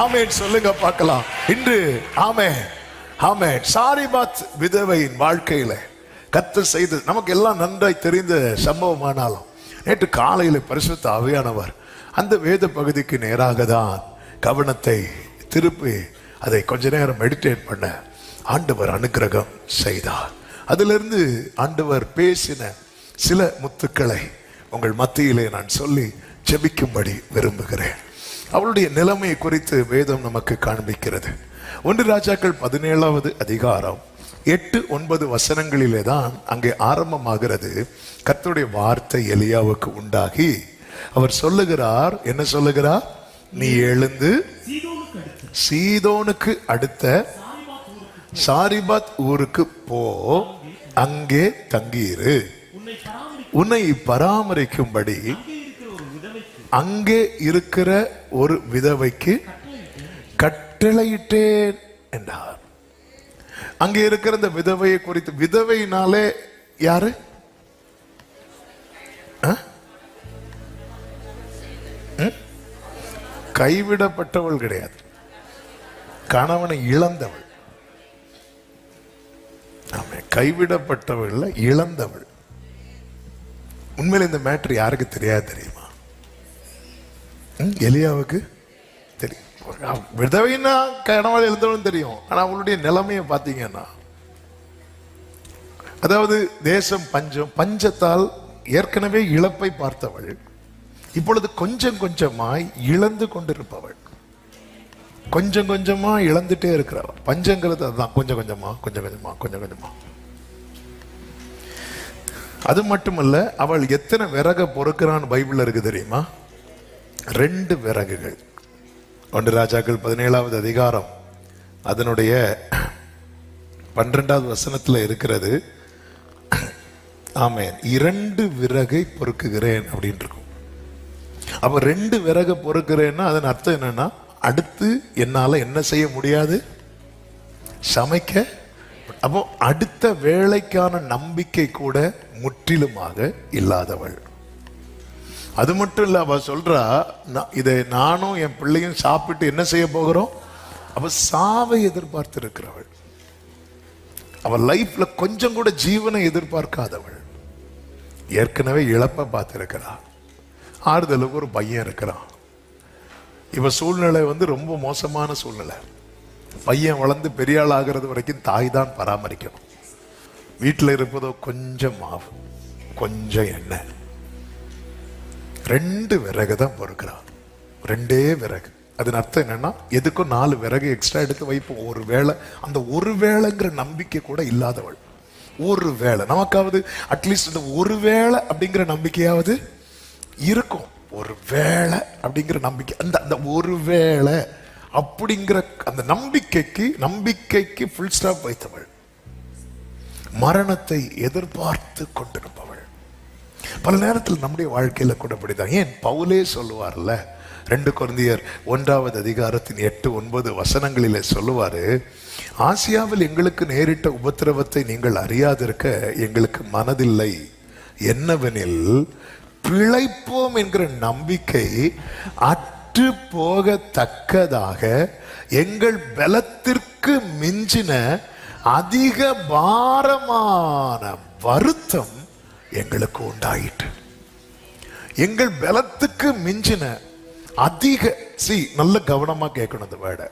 ஆமென் சொல்லுங்க பார்க்கலாம். இன்று ஆமென் ஆமென் சாரிபாத் விதவையின் வாழ்க்கையில கர்த்தர் செய்து நமக்கு எல்லாம் நன்றாய் தெரிந்த சம்பவமானாலும் நேற்று காலையில பரிசுத்த ஆவியானவர் அந்த வேத பகுதிக்கு நேராக தான் கவனத்தை திருப்பி அதை கொஞ்ச நேரம் மெடிடேட் பண்ண ஆண்டவர் அனுக்கிரகம் செய்தார். அதிலிருந்து ஆண்டவர் பேசின சில முத்துக்களை உங்கள் மத்தியிலே நான் சொல்லி ஜெபிக்கும்படி விரும்புகிறேன். அவளுடைய நிலைமை குறித்து வேதம் நமக்கு காண்பிக்கிறது. 1 ராஜாக்கள் 17வது அதிகாரம் 8-9 வசனங்களிலே தான் அங்கே ஆரம்பமாகிறது. கர்த்தருடைய வார்த்தை எலியாவுக்கு உண்டாகி அவர் சொல்லுகிறார், என்ன சொல்லுகிறார்? நீ எழுந்து சீதோனுக்கு அடுத்த சாரிபாத் ஊருக்கு போ, அங்கே தங்கியிரு, உன்னை பராமரிக்கும்படி அங்கே இருக்கிற ஒரு விதவைக்கு கட்டளையிட்டேன் என்றார். அங்கே இருக்கிற இந்த விதவையை குறித்து, விதவையினாலே யாரு? கைவிடப்பட்டவள் கிடையாது, கணவனை இழந்தவள். கைவிடப்பட்டவள் இழந்தவள். உண்மையில இந்த மேட்ரு யாருக்கு தெரியாது தெரியுமா? எலியாவுக்கு தெரியும். விதவைன்னா கணவன் எழுந்தவளும் தெரியும். ஆனா அவளுடைய நிலைமையை பார்த்தீங்கன்னா, அதாவது தேசம் பஞ்சத்தால் ஏற்கனவே இழப்பை பார்த்தவள், இப்பொழுது கொஞ்சம் கொஞ்சமாய் இழந்து கொண்டிருப்பவள். கொஞ்சம் கொஞ்சமா இழந்துட்டே இருக்கிறவள். பஞ்சங்கிறது அதுதான், கொஞ்சம் கொஞ்சமா கொஞ்சம் கொஞ்சமா கொஞ்சம் கொஞ்சமா. அது மட்டுமல்ல, அவள் எத்தனை விறக பொறுக்கிறான்னு பைபிள்ல இருக்கு தெரியுமா? 2 விறகுகள். 1 ராஜாக்கள் 17வது அதிகாரம் அதனுடைய 12வது வசனத்துல இருக்கிறது. ஆமென். 2 விறகை பொறுக்குகிறேன் அப்படின்னு இருக்கும். அப்ப 2 விறகை பொறுக்கிறேன்னா அதன் அர்த்தம் என்னன்னா, அடுத்து என்னால என்ன செய்ய முடியாது? சமைக்க. அப்போ அடுத்த வேலைக்கான நம்பிக்கை கூட முற்றிலுமாக இல்லாதவள். அது மட்டும் இல்ல, அவ சொல்றா, இதை நானும் என் பிள்ளையும் சாப்பிட்டு என்ன செய்ய போகிறோம்? அவ சாவை எதிர்பார்த்து இருக்கிறவள். அவள் லைஃப்ல கொஞ்சம் கூட ஜீவனை எதிர்பார்க்காதவள். ஏற்கனவே இழப்ப பார்த்திருக்கிறாள். ஆறுதலுக்கு ஒரு பையன் இருக்கிறான். இவ சூழ்நிலை ரொம்ப மோசமான சூழ்நிலை. பையன் வளர்ந்து பெரிய ஆள் ஆகிறது வரைக்கும் தாய் தான் பராமரிக்கணும். வீட்டில் இருப்பதோ கொஞ்சம் மாவு, கொஞ்சம் எண்ணெய். 2 விறகு தான் பொறுக்கிறான். 2 விறகு. அதன் அர்த்தம் என்னன்னா, எதுக்கும் 4 விறகு எக்ஸ்ட்ரா எடுத்து வைப்போம். ஒரு வேளை, அந்த ஒரு வேளைங்கிற நம்பிக்கை கூட இல்லாதவள். ஒரு வேளை நமக்காவது அட்லீஸ்ட் இந்த ஒரு வேளை அப்படிங்கிற நம்பிக்கையாவது இருக்கும். ஒரு வேளை அப்படிங்கிற நம்பிக்கை, அந்த ஒரு வேளை அப்படிங்கிற அந்த நம்பிக்கைக்கு ஃபுல் ஸ்டாப் வைத்தவள். மரணத்தை எதிர்பார்த்து கொண்டிருப்பவள். பல நேரத்தில் நம்முடைய வாழ்க்கையில கூட அப்படிதான். ஏன் பவுலே சொல்லுவார்ல, 2 கொரிந்தியர் 1வது அதிகாரத்தின் 8-9 வசனங்களிலே சொல்லுவாரு, ஆசியாவில் எங்களுக்கு நேரிட்ட உபத்திரவத்தை நீங்கள் அறியாதிருக்க எங்களுக்கு மனதில்லை. என்னவெனில், பிழைப்போம் என்கிற நம்பிக்கை அற்று போகத்தக்கதாக எங்கள் பலத்திற்கு மிஞ்சின அதிக பாரமான வருத்தம் எங்களுக்கு உண்டாயிற்று. எங்கள் பலத்துக்கு மிஞ்சின அதிக, நல்ல கவனமா கேட்கணும் இந்த வேர்டை.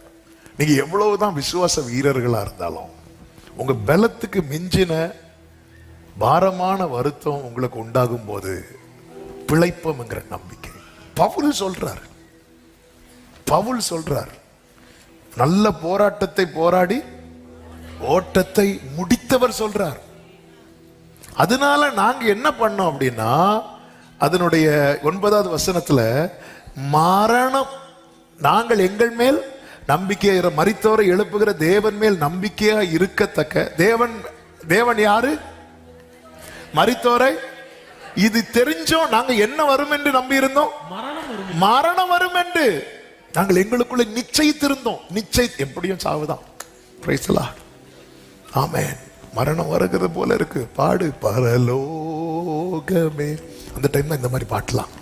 நீங்க எவ்வளவுதான் விசுவாச வீரர்களா இருந்தாலும் உங்க பலத்துக்கு மிஞ்சின பாரமான வருத்தம் உங்களுக்கு உண்டாகும் போது பிழைப்போம்ங்கிற நம்பிக்கை. பவுல் சொல்றார், நல்ல போராட்டத்தை போராடி ஓட்டத்தை முடித்தவர் சொல்றார். அதனால நாங்க என்ன பண்ணோம் அப்படின்னா, அதனுடைய 9வது வசனத்துல, மரணம் நாங்கள் எங்கள் மேல் நம்பிக்கையா மரித்தோரை எழுப்புகிற தேவன் மேல் நம்பிக்கையா இருக்கத்தக்க தேவன் யாரு? மரித்தோரை. இது தெரிஞ்சோம் நாங்க என்ன வரும் என்று நம்பி இருந்தோம்? மரணம் வரும் என்று நாங்கள் எங்களுக்குள்ள நிச்சயித்திருந்தோம். எப்படியும் சாவுதான். Praise the Lord. ஆமென். மரணம் வருகிறது போல இருக்கு. பாடு பரலோகமே. அந்த டைம்ல இந்த மாதிரி பாட்டலாம்.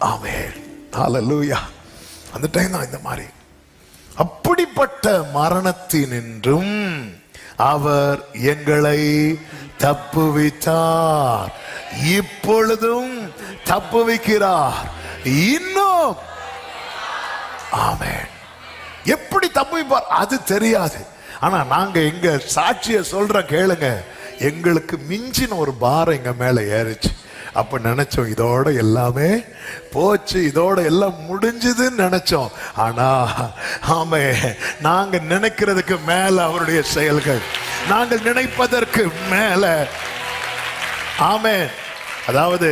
ஆமென். ஹல்லேலூயா. அந்த டைம் தான் இந்த மாதிரி. அப்படிப்பட்ட மரணத்தினின்றும் அவர் எங்களை தப்புவித்தார், இப்பொழுதும் தப்புவிக்கிறார், இன்னும். ஆமென். எப்படி தப்புவிப்பார் அது தெரியாது. ஆனா நாங்க எங்க சாட்சிய சொல்ற கேளுங்க, எங்களுக்கு மிஞ்சின ஒரு பாரம் எங்க மேல ஏறிச்சு. அப்ப நினைச்சோம் இதோட எல்லாமே போச்சு, இதோட எல்லாம் முடிஞ்சதுன்னு நினைச்சோம். ஆனா ஆமே, நாங்க நினைக்கிறதுக்கு மேல அவருடைய செயல்கள், நாங்கள் நினைப்பதற்கு மேல. ஆமே. அதாவது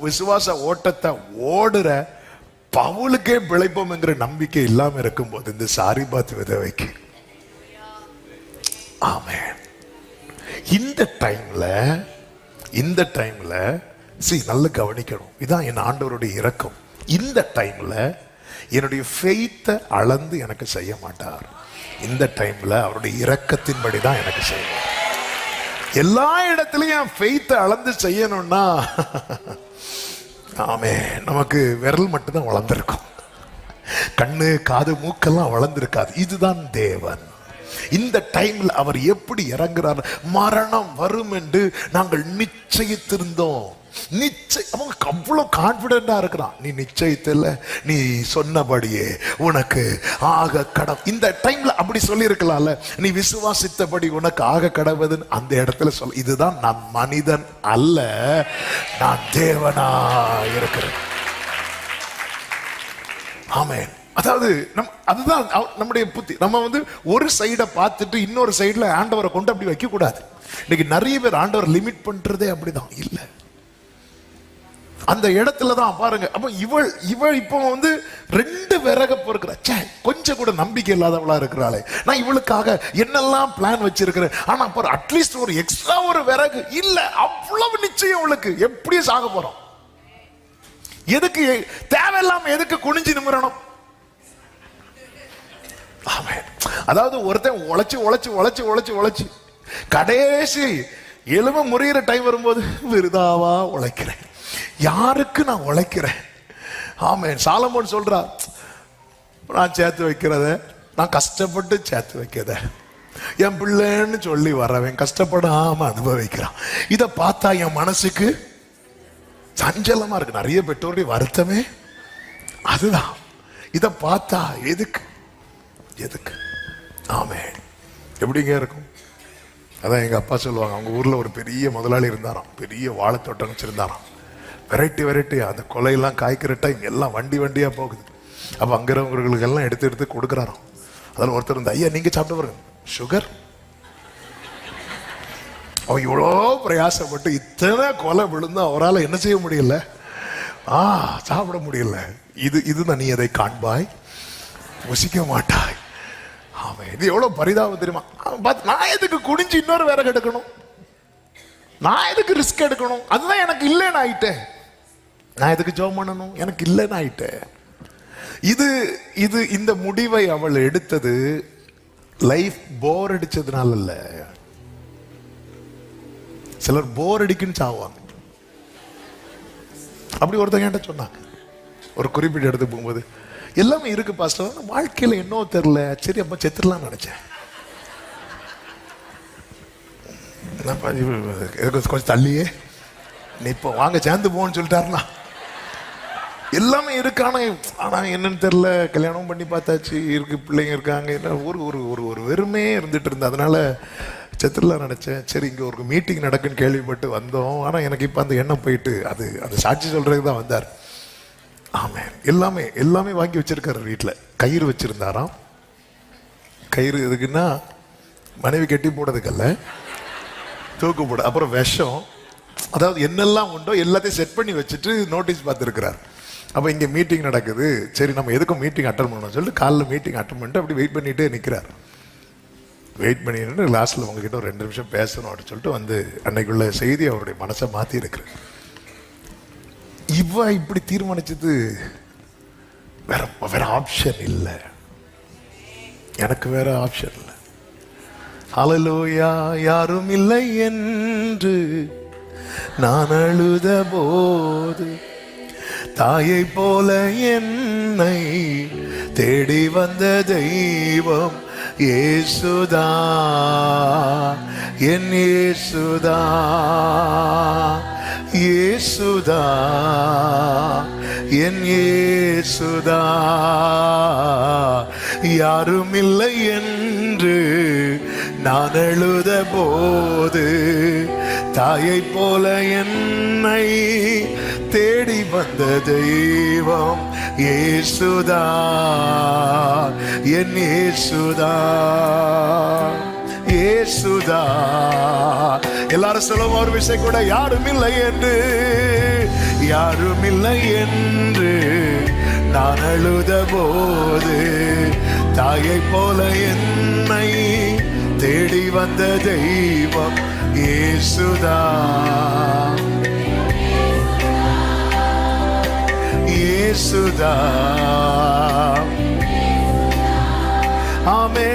விசுவாச ஓட்டத்தை ஓடுற பவுலுக்கே பிழைப்போம் என்கிற நம்பிக்கை இல்லாம இருக்கும்போது இந்த சாரிபாத் விதவைக்கு, ஆமென், இந்த டைம்ல நல்ல கவனிக்கணும். இதான் என் ஆண்டவருடைய இரக்கம். இந்த டைம்ல என்னுடைய ஃபெய்த்தை அளந்து எனக்கு செய்ய மாட்டார். இந்த டைம்ல அவருடைய இரக்கத்தின்படி தான் எனக்கு செய்வார். எல்லா இடத்துலயும் ஃபெய்த்தை அளந்து செய்யணும்னா ஆமே, நமக்கு விரல் மட்டும்தான் வளர்ந்துருக்கும், கண்ணு காது மூக்கெல்லாம் வளர்ந்துருக்காது. இதுதான் தேவன். இந்த டைம்ல அவர் எப்படி இறங்குறார்? மரணம் வரும் என்று நாங்கள் நிச்சயித்திருந்தோம். அவங்க அவ்வளவு கான்பிடண்டா இருக்கிறான். நீ நிச்சயித்துல, நீ சொன்னபடியே உனக்கு ஆக கடவுள். இந்த டைம்ல அப்படி சொல்லி இருக்கலாம்ல, நீ விசுவாசித்தபடி உனக்கு ஆக கடவுதுன்னு அந்த இடத்துல சொல்ல. இதுதான் நான் மனிதன் அல்ல, நான் தேவனா இருக்கிறேன். ஆமென். அதாவது அதுதான் நம்முடைய புத்தி. நம்ம ஒரு சைடை பார்த்துட்டு இன்னொரு சைடுல ஆண்டவரை கொண்டு அப்படி வைக்க கூடாது. இன்னைக்கு நிறைய பேர் ஆண்டவர் லிமிட் பண்றதே அப்படிதான். இல்ல, அந்த இடத்துல தான் பாருங்க. அப்ப இவள் இப்போ ரெண்டு விறக பொறுக்கிற, கொஞ்சம் கூட நம்பிக்கை இல்லாதவளா இருக்கிறாளே, நான் இவளுக்காக என்னெல்லாம் பிளான் வச்சிருக்கிறேன், ஆனா அட்லீஸ்ட் ஒரு எக்ஸ்ட்ரா ஒரு விறகு இல்ல. அவ்வளவு நிச்சயம் அவளுக்கு எப்படியும் சாக போறோம். எதுக்கு தேவையில்லாம எதுக்கு குனிஞ்சு நிமிரணும்? அதாவது ஒருத்தன் உழைச்சு உழைச்சு உழைச்சு உழைச்சு உழைச்சு கடைசி எலும்பு முறிகிற டைம் வரும்போது விருதாவா உழைக்கிறேன், யாருக்கு நான் உழைக்கிறேன்? ஆமென். சாலமோன் சொல்றா, நான் சேர்த்து வைக்கிறத, நான் கஷ்டப்பட்டு சேர்த்து வைக்கிறத என் பிள்ளைன்னு சொல்லி வரவன் கஷ்டப்படாம அனுபவிக்கிறான். இதை பார்த்தா என் மனசுக்கு சஞ்சலமா இருக்கு. நிறைய பெற்றோருடைய வருத்தமே அதுதான். இதை பார்த்தா எதுக்கு எதுக்கு? ஆமென். எப்படிங்க இருக்கும்? அதான் எங்க அப்பா சொல்லுவாங்க, அவங்க ஊர்ல ஒரு பெரிய முதலாளி இருந்தாராம், பெரிய வாழைத்தோட்டம் வச்சிருந்தாராம். வெரைட்டி அந்த கொலையெல்லாம் காய்க்கிற டைம் எல்லாம் வண்டியா போகுது. அப்ப அங்கிறவங்களுக்கு எல்லாம் எடுத்து கொடுக்குறாராம். அதில் ஒருத்தர் இருந்தா, ஐயா நீங்க சாப்பிட்டு பாருங்க, சுகர். அவன் இவ்வளோ பிரயாசப்பட்டு இத்தனை கொலை விழுந்து அவரால் என்ன செய்ய முடியல? சாப்பிட முடியல. இதுதான், நீ அதை காண்பாய் ருசிக்க மாட்டாய். அவன் இது எவ்வளவு பரிதாபம் தெரியுமா? நான் எதுக்கு குடிஞ்சு இன்னொரு விறகு எடுக்கணும்? நான் எதுக்கு ரிஸ்க் எடுக்கணும்? அதுதான் எனக்கு இல்லைன்னு ஆயிட்டேன். நான் எதுக்கு ஜெபம் பண்ணணும்? எனக்கு இல்லைன்னு ஆயிட்டேன். இந்த முடிவை அவள் எடுத்தது லைஃப் போர் அடிச்சதுனால இல்ல. சிலர் போர் அடிக்குன்னு சாவாங்க. அப்படி ஒருத்தங்க என்கிட்ட சொன்னாங்க, ஒரு குறிப்பிட்ட இடத்துக்கு போகும்போது, எல்லாமே இருக்கு பாஸ்டர், வாழ்க்கையில என்ன தெரியல, சரி அப்ப செத்துடலாம் நினைச்சேன். கொஞ்சம் தள்ளியே நீ இப்போ வாங்க சேர்ந்து போன்னு சொல்லிட்டாருனா, எல்லாமே இருக்கான, ஆனா என்னன்னு தெரியல, கல்யாணம் பண்ணி பார்த்தாச்சு, இருக்கு, பிள்ளைங்க இருக்காங்க, என்ன ஒரு வெறுமே இருந்துட்டு இருந்தேன். அதனால செத்துடலாம் நினைச்சேன். சரி இங்க ஒரு மீட்டிங் நடக்குன்னு கேள்விப்பட்டு வந்தோம். ஆனா எனக்கு இப்ப அந்த எண்ணம் போயிட்டு, அந்த சாட்சி சொல்றதுக்கு தான் வந்தார். ஆமே, எல்லாமே வாங்கி வச்சிருக்காரு வீட்டுல. கயிறு வச்சிருந்தாராம். கயிறு எதுக்குன்னா மனைவி கட்டி போடுறதுக்கல்ல, தூக்கு போட. அப்புறம் விஷம், அதாவது என்னெல்லாம் உண்டோ எல்லாத்தையும் செட் பண்ணி வச்சுட்டு நோட்டீஸ் பார்த்துருக்கிறார். அப்போ இங்கே மீட்டிங் நடக்குது, சரி நம்ம எதுக்கும் மீட்டிங் அட்டன் பண்ணணும் சொல்லிட்டு காலைல மீட்டிங் அட்டன் பண்ணிட்டு அப்படி வெயிட் பண்ணிட்டே நிற்கிறார். வெயிட் பண்ணிட்டு லாஸ்ட்டில் உங்ககிட்ட ஒரு 2 நிமிஷம் பேசணும் அப்படின்னு சொல்லிட்டு அன்னைக்குள்ள செய்தி அவருடைய மனசை மாற்றி இருக்கிறார். இவ இப்படி தீர்மானிச்சது வேற ஆப்ஷன் இல்லை, எனக்கு வேற ஆப்ஷன் இல்லை. ஹல்லேலூயா. யாரும் இல்லை என்று நான் அழுத போது தாயை போல என்னை தேடி வந்த தெய்வம் இயேசுதா, என் இயேசுதா, இயேசுதா, என் இயேசுதா. யாரும் இல்லை என்று நான் எழுத போது தாயை போல என்னை தேடி வந்த தெய்வம் இயேசுதா, என் இயேசுதா, இயேசுதா. எல்லாரும் சொல்லுவோம் ஒரு விஷயம் கூட, யாரும் இல்லை என்று, யாரும் இல்லை என்று நான் அழுத போது தாயை போல என்னை தேடி வந்த தெய்வம் இயேசுதா, இயேசுதா. ஆமே.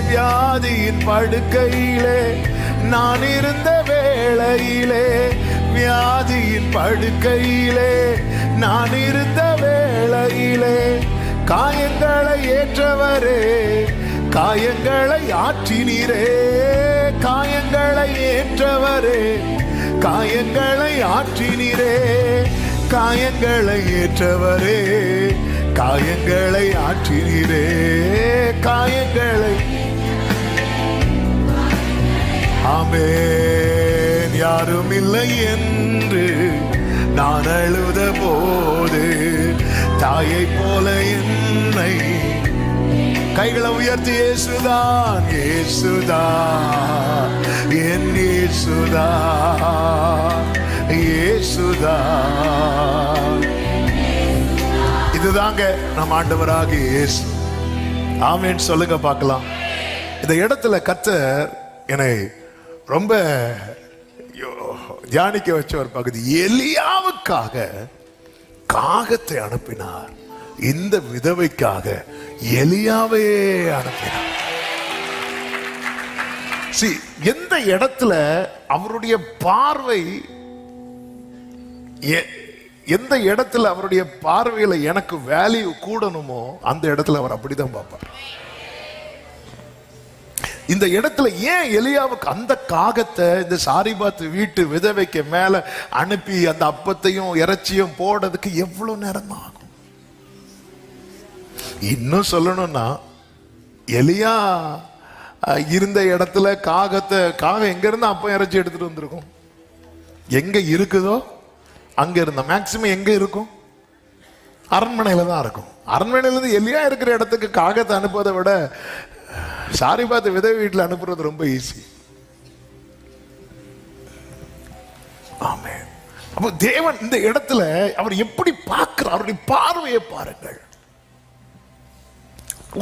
வியாதியின் படுக்கையிலே நான் இருந்த வேளையிலே, வியாதியின் படுக்கையிலே நான் இருந்த வேளையிலே, காயங்களை ஏற்றவரே, காயங்களை ஆற்றினீரே, காயங்களை ஏற்றவரே, காயங்களை ஆற்றினீரே, காயங்களை ஏற்றவரே, காயங்களை ஆற்றினீரே, காயங்களை. ஆமென். யாரும் இல்லை என்று நான் அழுத போது தாயை போல என்னை, கைகளை உயர்த்தி இயேசுதான், இயேசுதா, என் இயேசுதா, இயேசுதா. இதுதாங்க நம் ஆண்டவராக இயேசு. ஆமென் சொல்லுங்க பார்க்கலாம். இந்த இடத்துல கர்த்தர் என்னை ரொம்ப தியானிக்க வச்ச ஒரு பகுதி, எலியாவுக்காக காகத்தை அனுப்பினார், இந்த விதவைக்காக எலியாவே அனுப்பினார். எந்த இடத்துல அவருடைய பார்வை, எந்த இடத்துல அவருடைய பார்வையில எனக்கு வேல்யூ கூடணுமோ அந்த இடத்துல அவர் அப்படிதான் பார்ப்பார். இந்த இடத்துல ஏன் எலியாவுக்கு அந்த காகத்தை இந்த சாரிபாத் வீட்டு விதவைக்கு மேல அனுப்பி அந்த அப்பத்தையும் இறைச்சியும் போடுறதுக்கு எவ்வளவு நேரம் ஆகும்? இன்னும் சொல்லணும்னா, எலியா இருந்த இடத்துல காகம் எங்க இருந்து அப்பம் இறைச்சி எடுத்துட்டு வந்திருக்கும்? எங்க இருக்குதோ அங்க இருந்த மேக்சிமம் எங்க இருக்கும்? அரண்மனையில தான் இருக்கும். அரண்மனையில இருந்து எலியா இருக்கிற இடத்துக்கு காகத்தை அனுப்புவதை விட சாரிபாத் விதவை வீட்டில் அனுப்புறது ரொம்ப ஈஸி. ஆமென். அப்போ தேவன் இந்த இடத்துல அவர் எப்படி பார்க்கிறார், அவருடைய பார்வையை பாருங்கள்.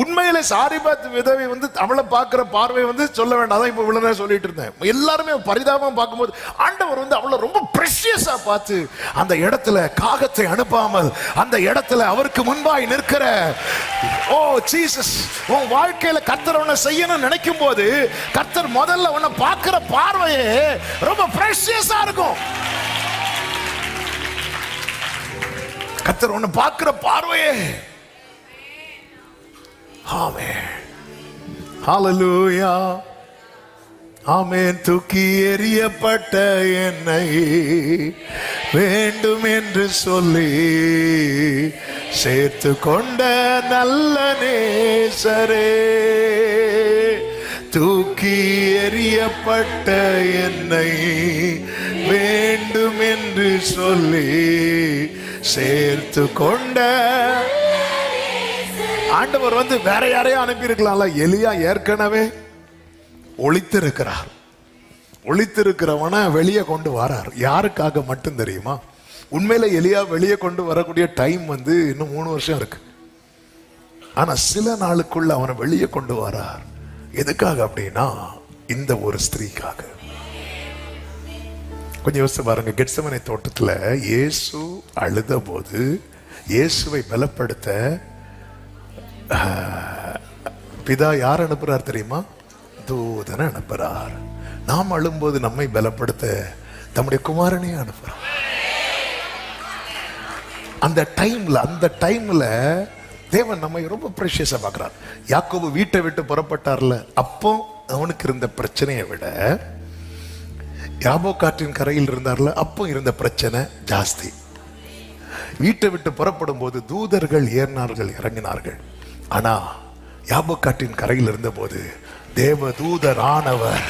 உண்மையில சாரிபாத் விதவை அவளை பார்க்கிற பார்வை சொல்ல வேண்டாம். அதான் இப்ப இவ்வளவு நேரம் சொல்லிட்டு இருந்தேன். எல்லாருமே பரிதாபம் பார்க்கும்போது ஆண்டவர் அவளை ரொம்ப பிரஷியஸா பார்த்து அந்த இடத்துல காகத்தை அனுப்பாமல் அந்த இடத்துல அவருக்கு முன்பாய் நிற்கிற, ஓ ஜீசஸ், உன் வாழ்க்கையில கர்த்தர் உன்னை செய்யணும்னு நினைக்கும் போது கர்த்தர் முதல்ல உன்னை பார்க்கிற பார்வையே ரொம்ப பிரஷியஸா இருக்கும். கர்த்தர் உன்னை பார்க்கிற பார்வையே. ஆமென். ஹல்லேலூயா. ஆமென். தூக்கி எறியப்பட்ட என்னை வேண்டும் என்று சொல்லி சேர்த்து கொண்ட நல்ல நேசரே, தூக்கி எறியப்பட்ட என்னை வேண்டும் என்று சொல்லி சேர்த்து கொண்ட ஆண்டவர் வேற யாரையும் அனுப்பி இருக்கலாம்ல. எலியா ஏற்கனவே ஒளித்திருக்கிறார். ஒளித்திருக்கிறவன வெளியே கொண்டு வரார். யாருக்காக மட்டும் தெரியுமா? உண்மையில எலியா வெளியே கொண்டு வரக்கூடிய டைம் இன்னும் 3 வருஷம் இருக்கு. ஆனா சில நாளுக்குள்ள அவனை வெளியே கொண்டு வரார். எதுக்காக அப்படின்னா, இந்த ஒரு ஸ்திரீக்காக. கொஞ்சம் யோசிச்சு பாருங்க. கெத்செமனே தோட்டத்துல இயேசு அழுத போது இயேசுவை பலப்படுத்த பிதா யார் அனுப்புறார் தெரியுமா? தூதனை அனுப்புறார். நாம் அழும்போது நம்மை பலப்படுத்த தம்முடைய குமாரனை அனுப்புறார். அந்த டைம்ல தேவன் நம்மை ரொம்ப ப்ரெஷியஸா பார்க்கிறார். யாக்கோபு வீட்டை விட்டு புறப்பட்டார்ல, அப்போ அவனுக்கு இருந்த பிரச்சனையை விட யாபோக்காற்றின் கரையில் இருந்தார்ல, அப்போ இருந்த பிரச்சனை ஜாஸ்தி. வீட்டை விட்டு புறப்படும் போது தூதர்கள் ஏறினார்கள் இறங்கினார்கள். ஆனா யாபோக்காற்றின் கரையில் இருந்த போது தேவ தூதர் ஆனவர்,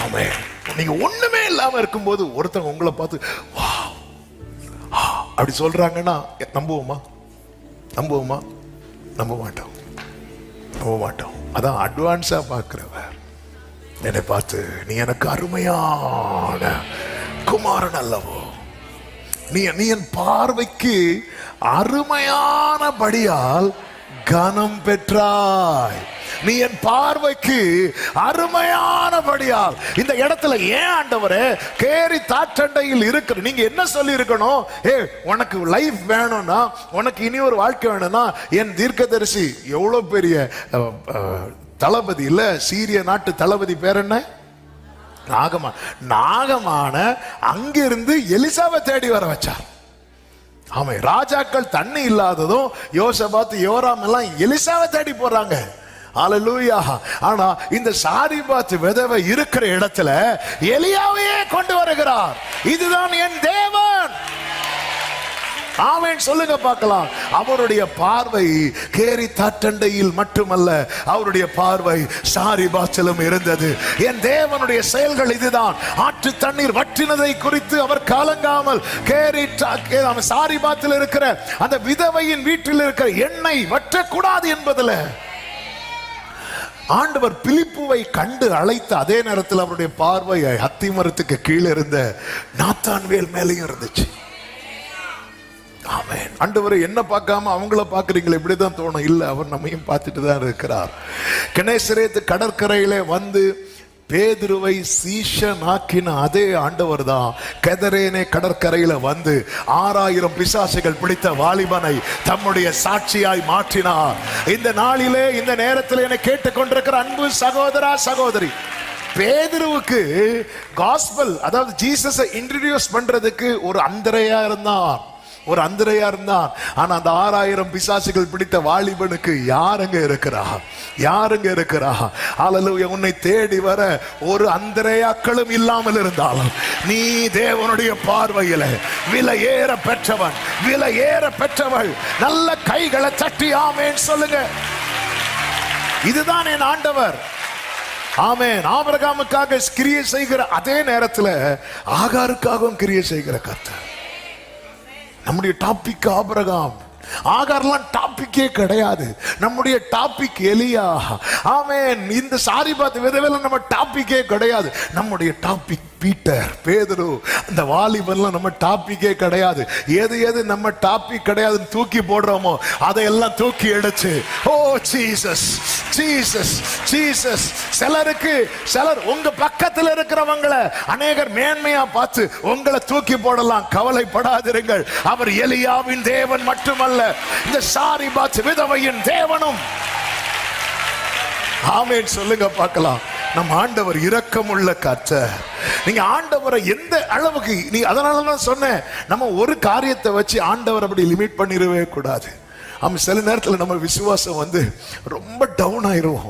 ஆமென், நீங்க ஒண்ணுமே இல்லாம இருக்கும்போது ஒருத்தவங்க உங்களை பார்த்து வா அப்படி சொல்றாங்கன்னா நம்புவோமா? நம்ப மாட்டோம். அதான் அட்வான்ஸா பார்க்கிறவர் என்னை பார்த்து, நீ எனக்கு அருமையான குமாரன் அல்லவோ, நீ என் பார்வைக்கு அருமையானபடியால் கனம் பெற்றாய். நீ என் பார்வைக்கு அருமையானபடியால். இந்த இடத்துல ஏன் ஆண்டவரே கேரி தாற்றண்டையில் இருக்கிற நீங்க என்ன சொல்லி இருக்கணும்? உனக்கு லைஃப் வேணும்னா, உனக்கு இனி ஒரு வாழ்க்கை வேணும்னா, என் தீர்க்கதரிசி எவ்வளவு பெரிய தளபதி இல்ல, சீரிய நாட்டு தளபதி பேர் என்ன? நாகமான அங்கிருந்து எலிசாவை தேடி வர வச்சார். ஆமா, ராஜாக்கள் தண்ணி இல்லாததும் யோசபாத் யோராம் எல்லாம் எலிசாவை தேடி போறாங்க. ஹல்லேலூயா. ஆனா இந்த சாரிபாத் விதவை இருக்கிற இடத்துல எலியாவையே கொண்டு வருகிறார். இதுதான் என் தேவன். ஆமென் சொல்லுங்க பார்க்கலாம். அவருடைய பார்வை கேரி தாற்றண்டையில் மட்டுமல்ல, அவருடைய பார்வை சாரிபாத்திலும் இருந்தது. என் தேவனுடைய செயல்கள் இதுதான். ஆற்று தண்ணீர் வற்றினதை குறித்து அவர் கலங்காமல் கேரி சாரிபாத்தில் இருக்கிற அந்த விதவையின் வீட்டில் இருக்கிற எண்ணெய் வற்றக்கூடாது என்பதில் ஆண்டவர் பிலிப்புவை கண்டு அழைத்த அதே நேரத்தில் அவருடைய பார்வை அத்திமரத்துக்கு கீழே இருந்த நாத்தான்வேல் மேலேயும் இருந்துச்சு. ஆமென். ஆண்டவரை என்ன பார்க்காம அவங்கள பார்க்கறீங்களே, இப்படிதான் தோணும். இல்ல, அவர் நம்மையும் பார்த்துட்டு தான் இருக்கிறார். கெனேசரேத்து கடற்கரையிலே வந்து பேதுருவை சீஷனாக்கின அதே ஆண்டவர் தான் கெதரேனே கடற்கரையில வந்து 6000 பிசாசுகள் பிடித்த வாலிபனை தம்முடைய சாட்சியாய் மாற்றினார். இந்த நாளிலே, இந்த நேரத்தில் என்னை கேட்டுக்கொண்டிருக்கிற அன்பு சகோதரா சகோதரி, பேதுருவுக்கு காஸ்பல், அதாவது ஜீசஸை இன்ட்ரோடியூஸ் பண்றதுக்கு ஒரு அந்திரையா இருந்தான். ஆனா அந்த 6000 பிசாசுகள் பிடித்த வாலிபனுக்கு யாருங்க இருக்கிறா? ஹல்லேலூயா. உன்னை தேடி வர ஒரு அந்திரையாக்களும் இல்லாமல் இருந்தாலும் நீ தேவனுடைய பார்வையில விலையேற பெற்றவன், விலையேற பெற்றவள். நல்ல கைகளை தட்டி ஆமென் சொல்லுங்க. இதுதான் என் ஆண்டவர். ஆமென். ஆபிரகாமுக்காக கிரியை செய்கிற அதே நேரத்தில் ஆகாருக்காகவும் கிரியை செய்கிற கர்த்தர். நம்முடைய டாபிக் ஆபிரகாம், ஆகார்லாம் டாபிக்கே கிடையாது. நம்முடைய டாபிக் எலியா. ஆமென். இந்த சாரிபாத் விதவையில நம்ம டாபிக்கே கிடையாது. நம்முடைய டாபிக் பீட்டர், பேதுரு, அந்த வாலிபன்லாம் நம்ம டாபிக்கே கிடையாது. எது நம்ம டாபிக் கிடையாதுன்னு தூக்கி போடுறோமோ அதையெல்லாம் தூக்கி எடுத்து, ஓ ஜீசஸ் ஜீசஸ் ஜீசஸ். சிலர் உங்க பக்கத்தில் இருக்கிறவங்களை அநேகர் மேன்மையா பார்த்து உங்களை தூக்கி போடலாம். கவலைப்படாதிருங்கள். அவர் எலியாவின் தேவன் மட்டுமல்ல, இந்த சாரிபாத் விதவையின் தேவனும். ஆமென் சொல்லுங்க பார்க்கலாம். நம் ஆண்டவர் இரக்கமுள்ள கர்த்தர். நீங்க ஆண்டவரை எந்த அளவுக்கு, நீ அதனாலதான் சொன்னேன், நம்ம ஒரு காரியத்தை வச்சு ஆண்டவர் அப்படி லிமிட் பண்ணிடவே கூடாது. சில நேரத்தில் நம்ம விசுவாசம் வந்து ரொம்ப டவுன் ஆயிரும்.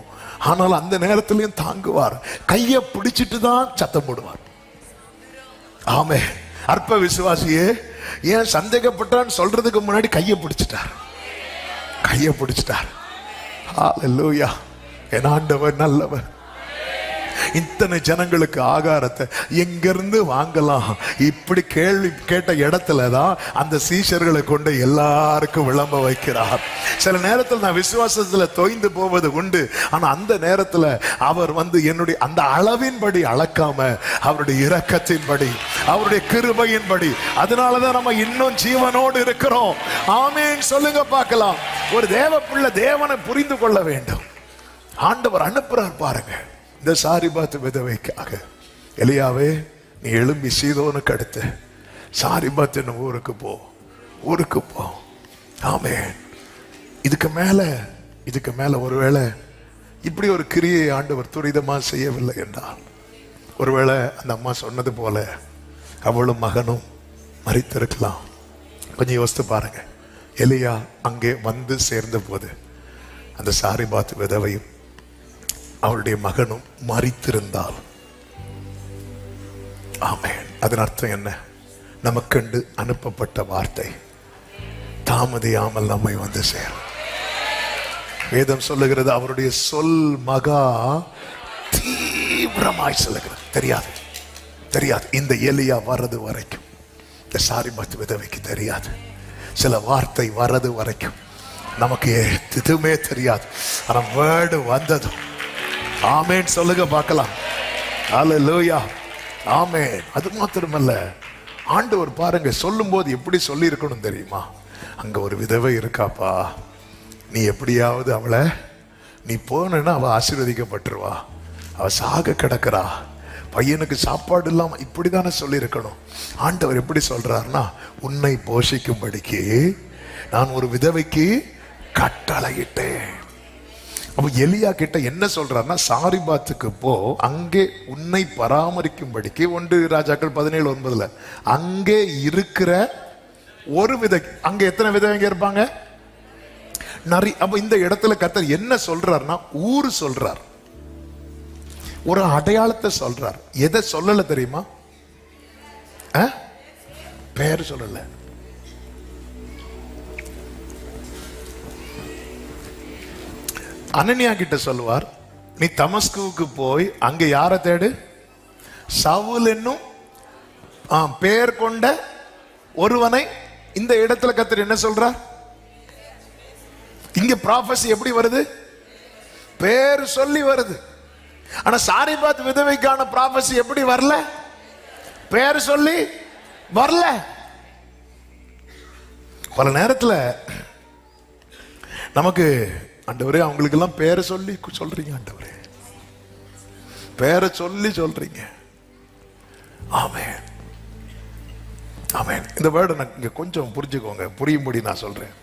ஆனால் அந்த நேரத்திலையும் தாங்குவார். கையை பிடிச்சிட்டு தான் சத்தம் போடுவார். ஆமே. அற்ப விசுவாசியே, ஏன் சந்தேகப்பட்டான்னு சொல்றதுக்கு முன்னாடி கையை பிடிச்சிட்டார். ஹல்லேலூயா. என் ஆண்டவர் நல்லவர். இத்தனை ஜனங்களுக்கு ஆகாரத்தை எங்கிருந்து வாங்கலாம்? இப்படி கேள்வி கேட்ட இடத்துல தான் அந்த சீஷர்களை கொண்டு எல்லாருக்கும் விளம்ப வைக்கிறார். சில நேரத்தில் நான் விசுவாசத்துல தொய்ந்து போவது உண்டு. ஆனா அந்த நேரத்துல அவர் வந்து என்னுடைய அந்த அளவின்படி அளக்காம, அவருடைய இரக்கத்தின்படி, அவருடைய கிருபையின்படி, அதனாலதான் நம்ம இன்னும் ஜீவனோடு இருக்கிறோம். ஆமென் சொல்லுங்க பார்க்கலாம். ஒரு தேவ பிள்ளை தேவனை புரிந்து கொள்ள வேண்டும். ஆண்டவர் அனுப்புறார் பாருங்க. இந்த சாரிபாத் விதவைக்காக, எலியாவே நீ எழும்பி சீதோனுக்கு அடுத்து சாரிபாத் என்னும் ஊருக்கு போ. ஆமென். இதுக்கு மேல ஒருவேளை இப்படி ஒரு கிரியை ஆண்டவர் துரிதமா செய்யவில்லை என்றால், ஒருவேளை அந்த அம்மா சொன்னது போல அவளும் மகனும் மரித்திருக்கலாம். கொஞ்சம் யோசித்து பாருங்க. எலியா அங்கே வந்து சேர்ந்த போது அந்த சாரிபாத் விதவையும் அவளுடைய மகனும் மரித்திருந்தால், ஆமென், அதன் அர்த்தம் என்ன? நமக்கென்று அனுப்பப்பட்ட வார்த்தை தாமதியாமல் நம்மை வந்து சேரும். வேதம் சொல்லுகிறது, அவருடைய சொல் மகா தீவிரமாய் சொல்லுகிறது. தெரியாது இந்த எலியா வர்றது வரைக்கும், இந்த சாரிபாத் விதவைக்கு தெரியாது. சில வார்த்தை வர்றது வரைக்கும் நமக்கு எதுவுமே தெரியாது. ஆனா வேர்டு வந்ததும் ஆமென் சொல்லுங்க பார்க்கலாம். ஹல்லேலூயா, ஆமென். அது மாத்திரமல்ல, ஆண்டவர் பாருங்க சொல்லும் போது எப்படி சொல்லி இருக்கணும் தெரியுமா? அங்க ஒரு விதவை இருக்காப்பா, நீ எப்படியாவது அவளை, நீ போனா அவ ஆசீர்வதிக்கப்பட்டுருவா, அவ சாக கிடக்கிறா, பையனுக்கு சாப்பாடு இல்லாம, இப்படிதானே சொல்லி இருக்கணும். ஆண்டவர் எப்படி சொல்றாருன்னா, உன்னை போஷிக்கும்படிக்கு நான் ஒரு விதவைக்கு கட்டளையிட்டேன். அப்ப எலியா கிட்ட என்ன சொல்றாருன்னா, சாரிபாத்துக்கு போ, அங்கே உன்னை பராமரிக்கும்படிக்கு 1 ராஜாக்கள் 17:9 அங்கே இருக்கிற ஒரு விதை. அங்க எத்தனை விதவைங்க இருப்பாங்க? நிறைய. அப்ப இந்த இடத்துல கர்த்தர் என்ன சொல்றாருன்னா, ஊர் சொல்றார், ஒரு அடையாளத்தை சொல்றார். எதை சொல்லல தெரியுமா? பேர் சொல்லல. அனனியா கிட்ட சொல்லுவார், நீ தமஸ்குவுக்கு போய் அங்க யாரை தேடு? சவுல் என்னும் பேர் கொண்ட ஒருவனை. இந்த இடத்துல கர்த்தர் என்ன சொல்றார்? இங்க ப்ராஃபஸி எப்படி வருது? பேர் சொல்லி வருது. ஆனா சாரிபாத் விதவைக்கான ப்ராஃபஸி எப்படி வரல? பேர் சொல்லி வரல. பல நேரத்துல நமக்கு, ஆண்டவரே அவங்களுக்கு எல்லாம் பேரை சொல்லி சொல்றீங்க, ஆண்டவரே பேரை சொல்லி சொல்றீங்க. ஆமென், ஆமென். இந்த வேர்டை இங்க கொஞ்சம் புரிஞ்சுக்கோங்க, புரியும்படி நான் சொல்றேன்.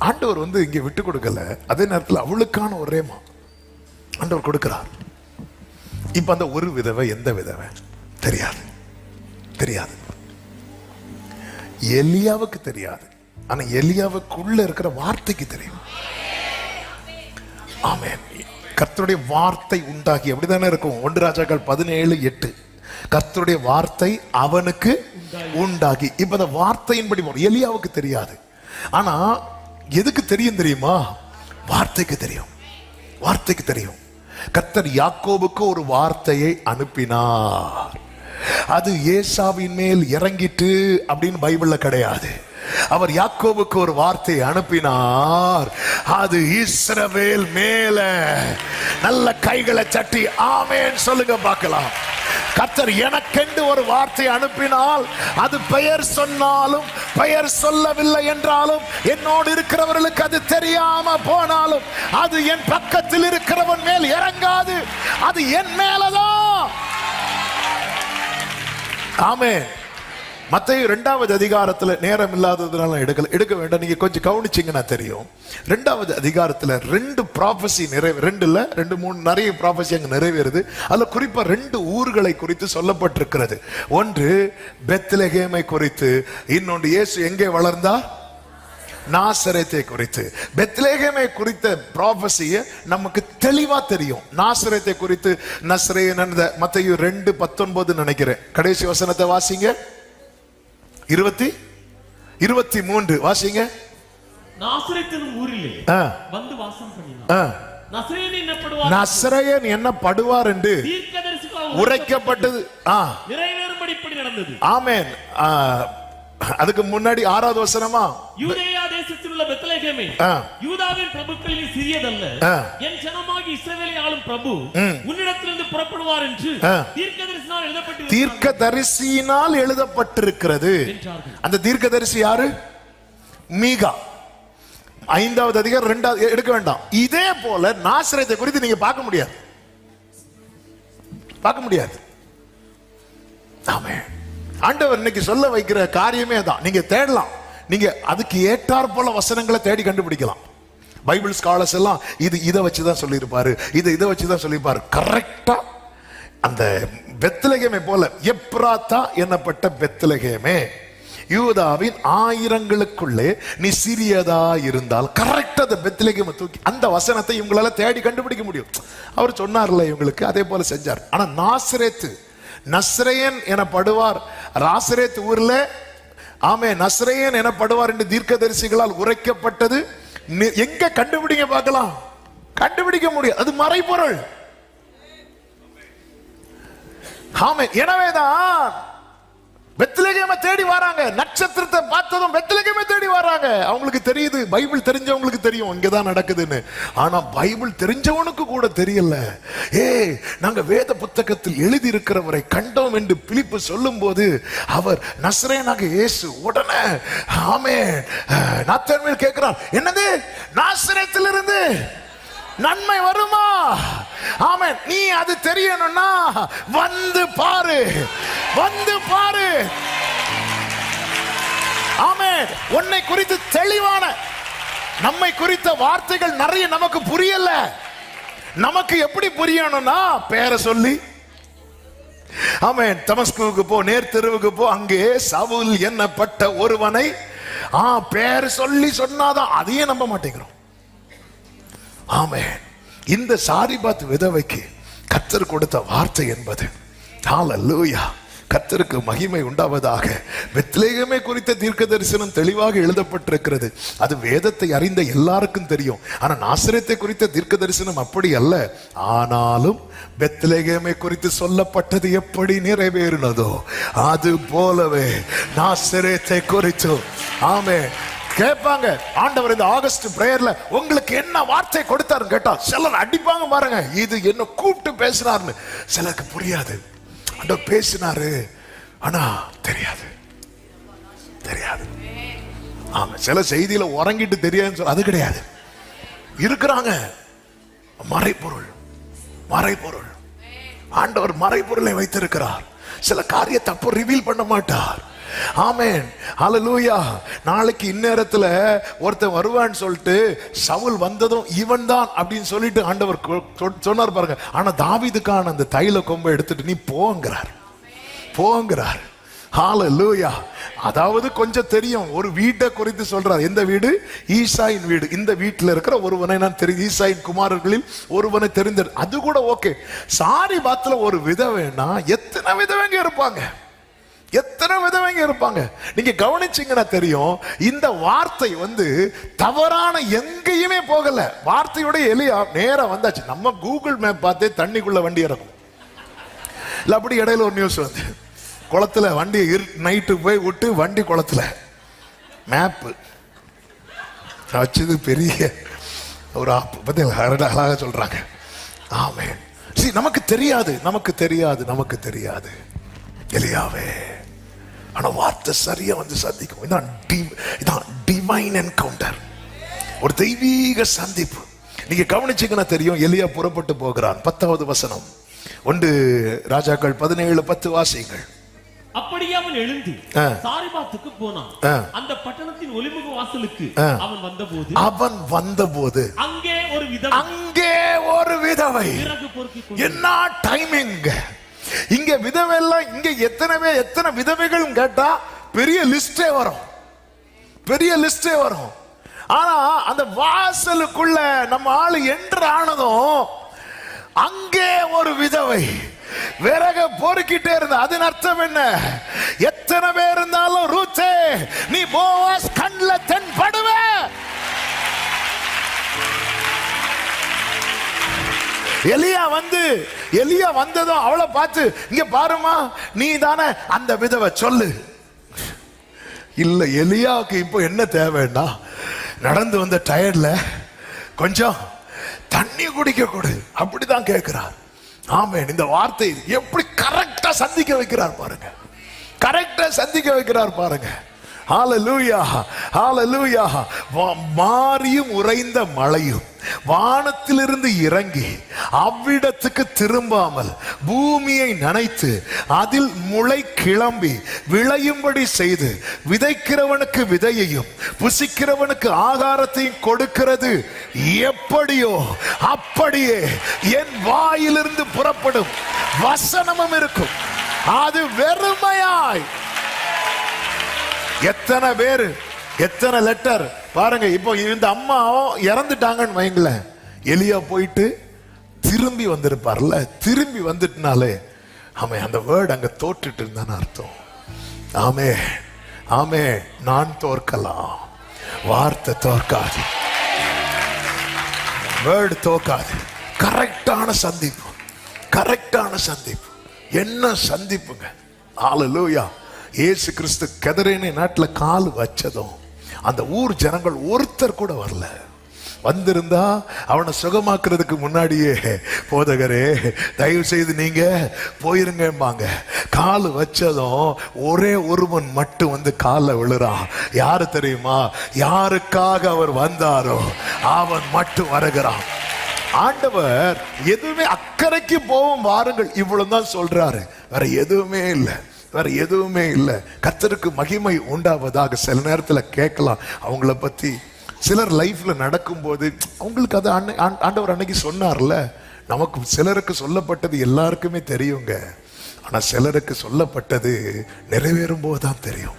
ஆண்டவர் இங்க விட்டு கொடுக்கல, அதே நேரத்தில் அவளுக்கான ஒரேமா ஆண்டவர் கொடுக்கிறார். இப்ப அந்த ஒரு விதவை எந்த விதவை தெரியாது. எலியாவுக்கு தெரியாது, ஆனா எலியாவுக்குள்ள இருக்கிற வார்த்தைக்கு தெரியும். ஆமென். கர்த்தருடைய வார்த்தை உண்டாகி, அப்படிதானே இருக்கும். 1 ராஜாக்கள் 17:8 கர்த்தருடைய வார்த்தை அவனுக்கு உண்டாகி. இப்ப அந்த வார்த்தையின்படி எலியாவுக்கு தெரியாது, ஆனா எதுக்கு தெரியும் தெரியுமா? வார்த்தைக்கு தெரியும். கர்த்தர் யாக்கோபுக்கு ஒரு வார்த்தையை அனுப்பினார், அது ஏசாவின் மேல் இறங்கிட்டு அப்படின்னு பைபிள்ல கிடையாது. அவர் யாக்கோபுக்கு ஒரு வார்த்தையை அனுப்பினார், அது இஸ்ரவேல் மேல. நல்ல கைகளை தட்டி ஆமென் சொல்லுங்க பார்க்கலாம். கர்த்தர் எனக்கென்று ஒரு வார்த்தை அனுப்பினால், அது பெயர் சொன்னாலும் பெயர் சொல்லவில்லை என்றாலும், என்னோடு இருக்கிறவர்களுக்கு அது தெரியாம போனாலும், அது என் பக்கத்தில் இருக்கிறவன் மேல் இறங்காது, அது என் மேலதான். ஆமென். மத்தேயு 2வது அதிகாரத்துல, நேரம் இல்லாததுனால எடுக்க வேண்டாம், நீங்க கொஞ்சம் கவனிச்சீங்கன்னா தெரியும். 2வது அதிகாரத்துல 2 ப்ராபசி நிறைவே, 2 நிறைய ப்ராபசி அங்க நிறைவேறுது. அதுல குறிப்பா 2 ஊர்களை குறித்து சொல்லப்பட்டிருக்கிறது. ஒன்று பெத்லெகேமை குறித்து, இன்னொன்று இயேசு எங்கே வளர்ந்தா, நாசரேத்தை குறித்து. பெத்லெகேமை குறித்த ப்ராபசியை நமக்கு தெளிவா தெரியும். நாசரேத்தை குறித்து நஸ்ரேயன், மத்தேயு 2:19 நினைக்கிறேன். கடைசி வசனத்தை வாசிங்க, 23 வாசிங்க. நாசரேத்தின் ஊரிலே வந்து வாசம் பண்ணினார். நஸ்ரேயன் என்னப்படுவார் என்று உரைக்கப்பட்டது நிறைவேறும்படி இப்படி நடந்தது. ஆமென். அதுக்கு முன்னாடி 6வது வசனமா, யூதேயா தேசத்தில் உள்ள பெத்லெகேமே, யூதாவின் பிரபுக்களில் சிறியதல்ல, என் ஜனமாகி இஸ்ரவேலை ஆளும் பிரபு உன்னிடத்திலிருந்து புறப்படுவார் என்று தீர்க்கதரிசியினால் எழுதப்பட்டிருக்கிறது. அந்த தீர்க்கதரிசி யாரு? மீகா. 5வது அதிகாரம் 2வது எடுக்க வேண்டாம். இதே போல நாசரேத்தை குறித்து நீங்க பார்க்க முடியாது. ஆமென். ஆண்டவர் இன்னைக்கு சொல்ல வைக்கிற காரியமே தான். நீங்க தேடலாம், நீங்க அதுக்கு ஏற்றார் போல வசனங்களை தேடி கண்டுபிடிக்கலாம். பைபிள் ஸ்காலர்ஸ் எல்லாம் இதை வச்சுதான் சொல்லியிருப்பாரு, இதை வச்சுதான் சொல்லியிருப்பாரு. கரெக்டா அந்த பெத்லகேமை போல எப்ராத்தா என்னப்பட்ட பெத்லகேமே, யூதாவின் ஆயிரங்களுக்குள்ளே நீ சிறியதா இருந்தால். கரெக்டா அந்த பெத்லகேமை தூக்கி அந்த வசனத்தை இவங்களால தேடி கண்டுபிடிக்க முடியும். அவர் சொன்னார்ல இவங்களுக்கு, அதே போல செஞ்சார். ஆனா நாசரேத்து, நஸ்ரேயன் எனப்படுவார், நாசரேத் ஊர்ல ஆமே நஸ்ரேயன் எனப்படுவார் என்று தீர்க்கதரிசிகளால் உரைக்கப்பட்டது. எங்க கண்டுபிடிங்க பார்க்கலாம்? கண்டுபிடிக்க முடியும், அது மறைபொருள். ஆமே, எனவேதான் பெத்லகேமை தேடி வராங்க. நட்சத்திரத்தை பார்த்ததும் பெத்லகேமை தேடி வராங்க. அவங்களுக்கு தெரியுது, பைபிள் தெரிஞ்சவங்களுக்கு தெரியும் இங்கதான் நடக்குதுன்னு. ஆனா பைபிள் தெரிஞ்சவனுக்கு கூட தெரியல. நாங்க வேத புத்தகத்தில் எழுதி இருக்கிறவரை கண்டோம் என்று பிலிப்பு சொல்லும் போது அவர் நஸ்ரேயனாக இயேசு. உடனே ஆமே நாத்தான்வேல் கேட்கிறார், என்னது நாசரேத்திலிருந்து நன்மை வருமா? ஆமென். நீ அது தெரியணும்னா வந்து பாரு, வந்து பாரு. ஆமென். உன்னை குறித்து தெளிவான, நம்மை குறித்த வார்த்தைகள் நிறைய நமக்கு புரியல. நமக்கு எப்படி புரியணும்னா பேரை சொல்லி, ஆமென், தமஸ்குவுக்கு போ, நேர் தெருவுக்கு போ, அங்கே சவுல் என்னப்பட்ட ஒருவனை பேர் சொல்லி சொன்னாதான். அதையே நம்ப மாட்டேங்கிறோம். ஆமென். இந்த சாரிபாத் விதவைக்கு கர்த்தர் கொடுத்த வார்த்தை என்பது, ஹல்லேலூயா, கர்த்தருக்கு மகிமை உண்டாவதாக. பெத்லகேமை குறித்த தீர்க்க தரிசனம் தெளிவாக எழுதப்பட்டிருக்கிறது. அது வேதத்தை அறிந்த எல்லாருக்கும் தெரியும். ஆனா நாசரேத்தை குறித்த தீர்க்க தரிசனம் அப்படி அல்ல. ஆனாலும் பெத்லகேமை குறித்து சொல்லப்பட்டது எப்படி நிறைவேறினதோ அது போலவே நாசரேத்தை குறித்தும் ஆமென் கேட்பாங்க. ஆண்டவர் இந்த ஆகஸ்ட் பிரேயர்ல உங்களுக்கு என்ன வார்த்தை கொடுத்தாரு கேட்டா சிலர் அடிப்பாங்க பாருங்க, இது என்ன கூப்பிட்டு பேசினார்னு. சிலருக்கு புரியாது, ஆண்டவர் பேசினாரு ஆனா தெரியாது, தெரியாது. ஆமா, சில செய்தியில உறங்கிட்டு தெரியாதுன்னு சொல்ல, அது கிடையாது. இருக்கிறாங்க மறைபொருள், மறைபொருள். ஆண்டவர் மறைபொருளை வைத்திருக்கிறார். சில காரியத்தை அப்போ ரிவீல் பண்ண மாட்டார். ஆமென், ஹல்லேலூயா. நாளைக்கு இந்நேரத்துல ஒருத்தன் வருவான்னு சொல்லிட்டு சவுல் வந்ததும் இவன் தான் அப்படின்னு சொல்லிட்டு ஆண்டவர் சொன்னார் பாருங்க. ஆனா தாவீதுக்கான அந்த தைல கொம்பை எடுத்துட்டு நீ போங்கிறார், போங்கிறார். ஹல்லேலூயா. அதாவது கொஞ்சம் தெரியும், ஒரு வீட்டை குறித்து சொல்றார். எந்த வீடு? ஈசாயின் வீடு. இந்த வீட்டில் இருக்கிற ஒருவனை நான் தெரியும், ஈசாயின் குமாரர்களில் ஒருவனை தெரிந்த. அது கூட ஓகே. சாரிபாத்துல ஒரு விதவைன்னா எத்தனை விதவைங்க இருப்பாங்க, எத்தனை விதவைங்க இருப்பாங்க. நீங்க கவனிச்சீங்கன்னா தெரியும், இந்த வார்த்தை தவறான எங்கேயுமே போகல. வார்த்தையோட எலியா நேரா வந்தாச்சு. நம்ம கூகுள் மேப் பார்த்தே தண்ணிக்குள்ள வண்டி இறக்கும் இல்ல. அப்படி இடையில ஒரு நியூஸ் குளத்துல வண்டி நைட்டு போய் விட்டு வண்டி குளத்துல மேப்பு வச்சது பெரிய ஒரு ஆப்பு பத்தி அழகாக சொல்றாங்க. ஆமென். நமக்கு தெரியாது, நமக்கு தெரியாது, நமக்கு தெரியாது எலியாவே. ஆனா வார்த்தை சரியா சந்திக்கும். இதான் டிவைன் என்கவுண்டர், ஒரு தெய்வீக சந்திப்பு. நீங்க கவனிச்சீங்கன்னா தெரியும். எலியா புறப்பட்டு போகிறான். 10வது வசனம் 1 ராஜாக்கள் 17:10 வாசியுங்கள். அப்படியே அவன் எழுந்து சாரிபாத்துக்கு போனான். அந்த பட்டணத்தின் ஒலிமுக வாசலுக்கு அவன் வந்தபோது அங்கே ஒரு விதவை. என்ன டைமிங்! இங்க விதவை எல்லாம், இங்க எத்தனை விதவைகள் கேட்டா பெரிய லிஸ்டே வரும், பெரிய லிஸ்டே வரும். ஆனா அந்த வாசலுக்குள்ள நம்ம ஆளு என்று ஆனதும் அங்கே ஒரு விதவை விறக பொறுக்கிட்டே இருந்த. அதன் அர்த்தம் என்ன? எத்தனை பேர் இருந்தாலும் ரூத்தே நீ போவாஸ் கண்ல தென்படுவ. எலியா வந்ததும் அவளை பார்த்து, இங்க பாருமா நீ தானே அந்த விதவை, சொல்லு. இல்ல, எலியாவுக்கு இப்போ என்ன தேவைன்னா, நடந்து வந்த டயர்ட்ல கொஞ்சம் தண்ணி குடிக்க கொடு, அப்படிதான் கேட்கிறார். ஆமென். இந்த வார்த்தை எப்படி கரெக்டா சந்திக்க வைக்கிறார் பாருங்க, கரெக்டா சந்திக்க வைக்கிறார் பாருங்க. ஹல்லேலூயா, ஹல்லேலூயா. மாரியும் உறைந்த மழையும் வானத்திலிருந்து இறங்கி அவ்விடத்துக்கு திரும்பாமல் பூமியை நனைத்து அதில் முளை கிளம்பி விளையும்படி செய்து விதைக்கிறவனுக்கு விதையையும் புசிக்கிறவனுக்கு ஆகாரத்தையும் கொடுக்கிறது எப்படியோ அப்படியே என் வாயிலிருந்து புறப்படும் வசனமும் இருக்கும். அது வெறுமையாய். எத்தனை பேரு, எத்தனை லெட்டர் பாருங்க. இப்போ இந்த அம்மா இறந்துட்டாங்கன்னு வைங்களேன், எலியா போயிட்டு திரும்பி வந்திருப்பார்ல, திரும்பி வந்துட்டுனாலே ஆமே அந்த வேர்டு அங்க தோற்றுட்டு இருந்தான்னு அர்த்தம். ஆமே ஆமே, நான் தோற்கலாம், வார்த்தை தோற்காது, வேர்டு தோற்காது. கரெக்டான சந்திப்பு, கரெக்டான சந்திப்பு. என்ன சந்திப்புங்க! ஹல்லேலூயா. இயேசு கிறிஸ்து கெதரேனே நாட்டுல கால் வச்சதும் அந்த ஊர் ஜனங்கள் ஒருத்தர் கூட வரல. வந்திருந்தா அவனை சுகமாக்குறதுக்கு முன்னாடியே போதகரே தயவு செய்து நீங்க போயிருங்கம்பாங்க. கால் வச்சதும் ஒரே ஒருவன் மட்டும் வந்து காலில் விழுறான். யாரு தெரியுமா? யாருக்காக அவர் வந்தாரோ அவன் மட்டும் வருகிறான். ஆண்டவர் எதுவுமே அக்கறைக்கு போவோம் வாருங்கள் இவ்வளவுதான் சொல்றாரு, வேற எதுவுமே இல்லை, வேற எதுவுமே இல்லை. கர்த்தருக்கு மகிமை உண்டாவதாக. சில நேரத்தில் கேட்கலாம் அவங்கள பத்தி. சிலர் லைஃப்ல நடக்கும்போது அவங்களுக்கு அது ஆண்டவர் அன்னைக்கு சொன்னார்ல, நமக்கு சிலருக்கு சொல்லப்பட்டது எல்லாருக்குமே தெரியுங்க, ஆனா சிலருக்கு சொல்லப்பட்டது நிறைவேறும் போதுதான் தெரியும்.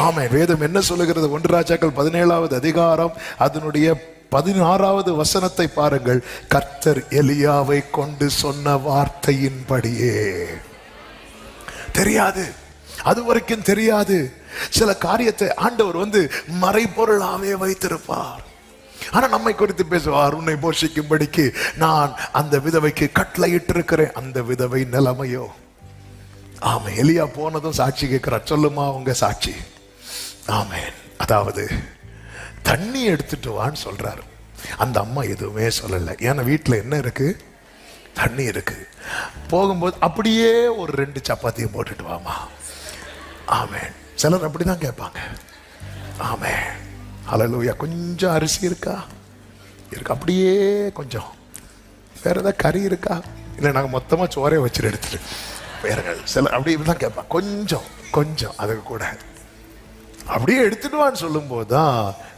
ஆமா, வேதம் என்ன சொல்லுகிறது? 1 ராஜாக்கள் 17வது அதிகாரம் அதனுடைய 16வது வசனத்தை பாருங்கள். கர்த்தர் எலியாவை கொண்டு சொன்ன வார்த்தையின்படியே. தெரியாது, அது வரைக்கும் தெரியாது. சில காரியத்தை ஆண்டவர் மறைபொருளாவே வைத்திருப்பார். ஆனா நம்மை குறித்து பேசுவார், உன்னை போஷிக்கும்படிக்கு நான் அந்த விதவைக்கு கட்டளையிட்டு இருக்கிறேன். அந்த விதவை நிலைமையோ ஆமா, எலியா போனதும் சாட்சி கேட்கிறார். சொல்லுமா உங்க சாட்சி? ஆமேன். அதாவது தண்ணி எடுத்துட்டு வான்னு சொல்றாரு. அந்த அம்மா எதுவுமே சொல்லல. ஏன்னா வீட்டுல என்ன இருக்கு? தண்ணி இருக்கு. போகும்போது அப்படியே ஒரு 2 சப்பாத்தியும் போட்டுட்டு வாமா. ஆமேன். சிலர் அப்படிதான் கேட்பாங்க. ஆமேன். ஹல்லேலூயா. கொஞ்சம் அரிசி இருக்கா? இருக்கு. அப்படியே கொஞ்சம். வேற ஏதாவது கறி இருக்கா? இல்லை நாங்கள் மொத்தமா சோறே வச்சுட்டு எடுத்துட்டு வேற சிலர் அப்படி இப்படிதான் கேட்பாங்க. கொஞ்சம் கொஞ்சம் அதுக்கு கூட அப்படியே எடுத்துடுவான்னு சொல்லும் போதுதான்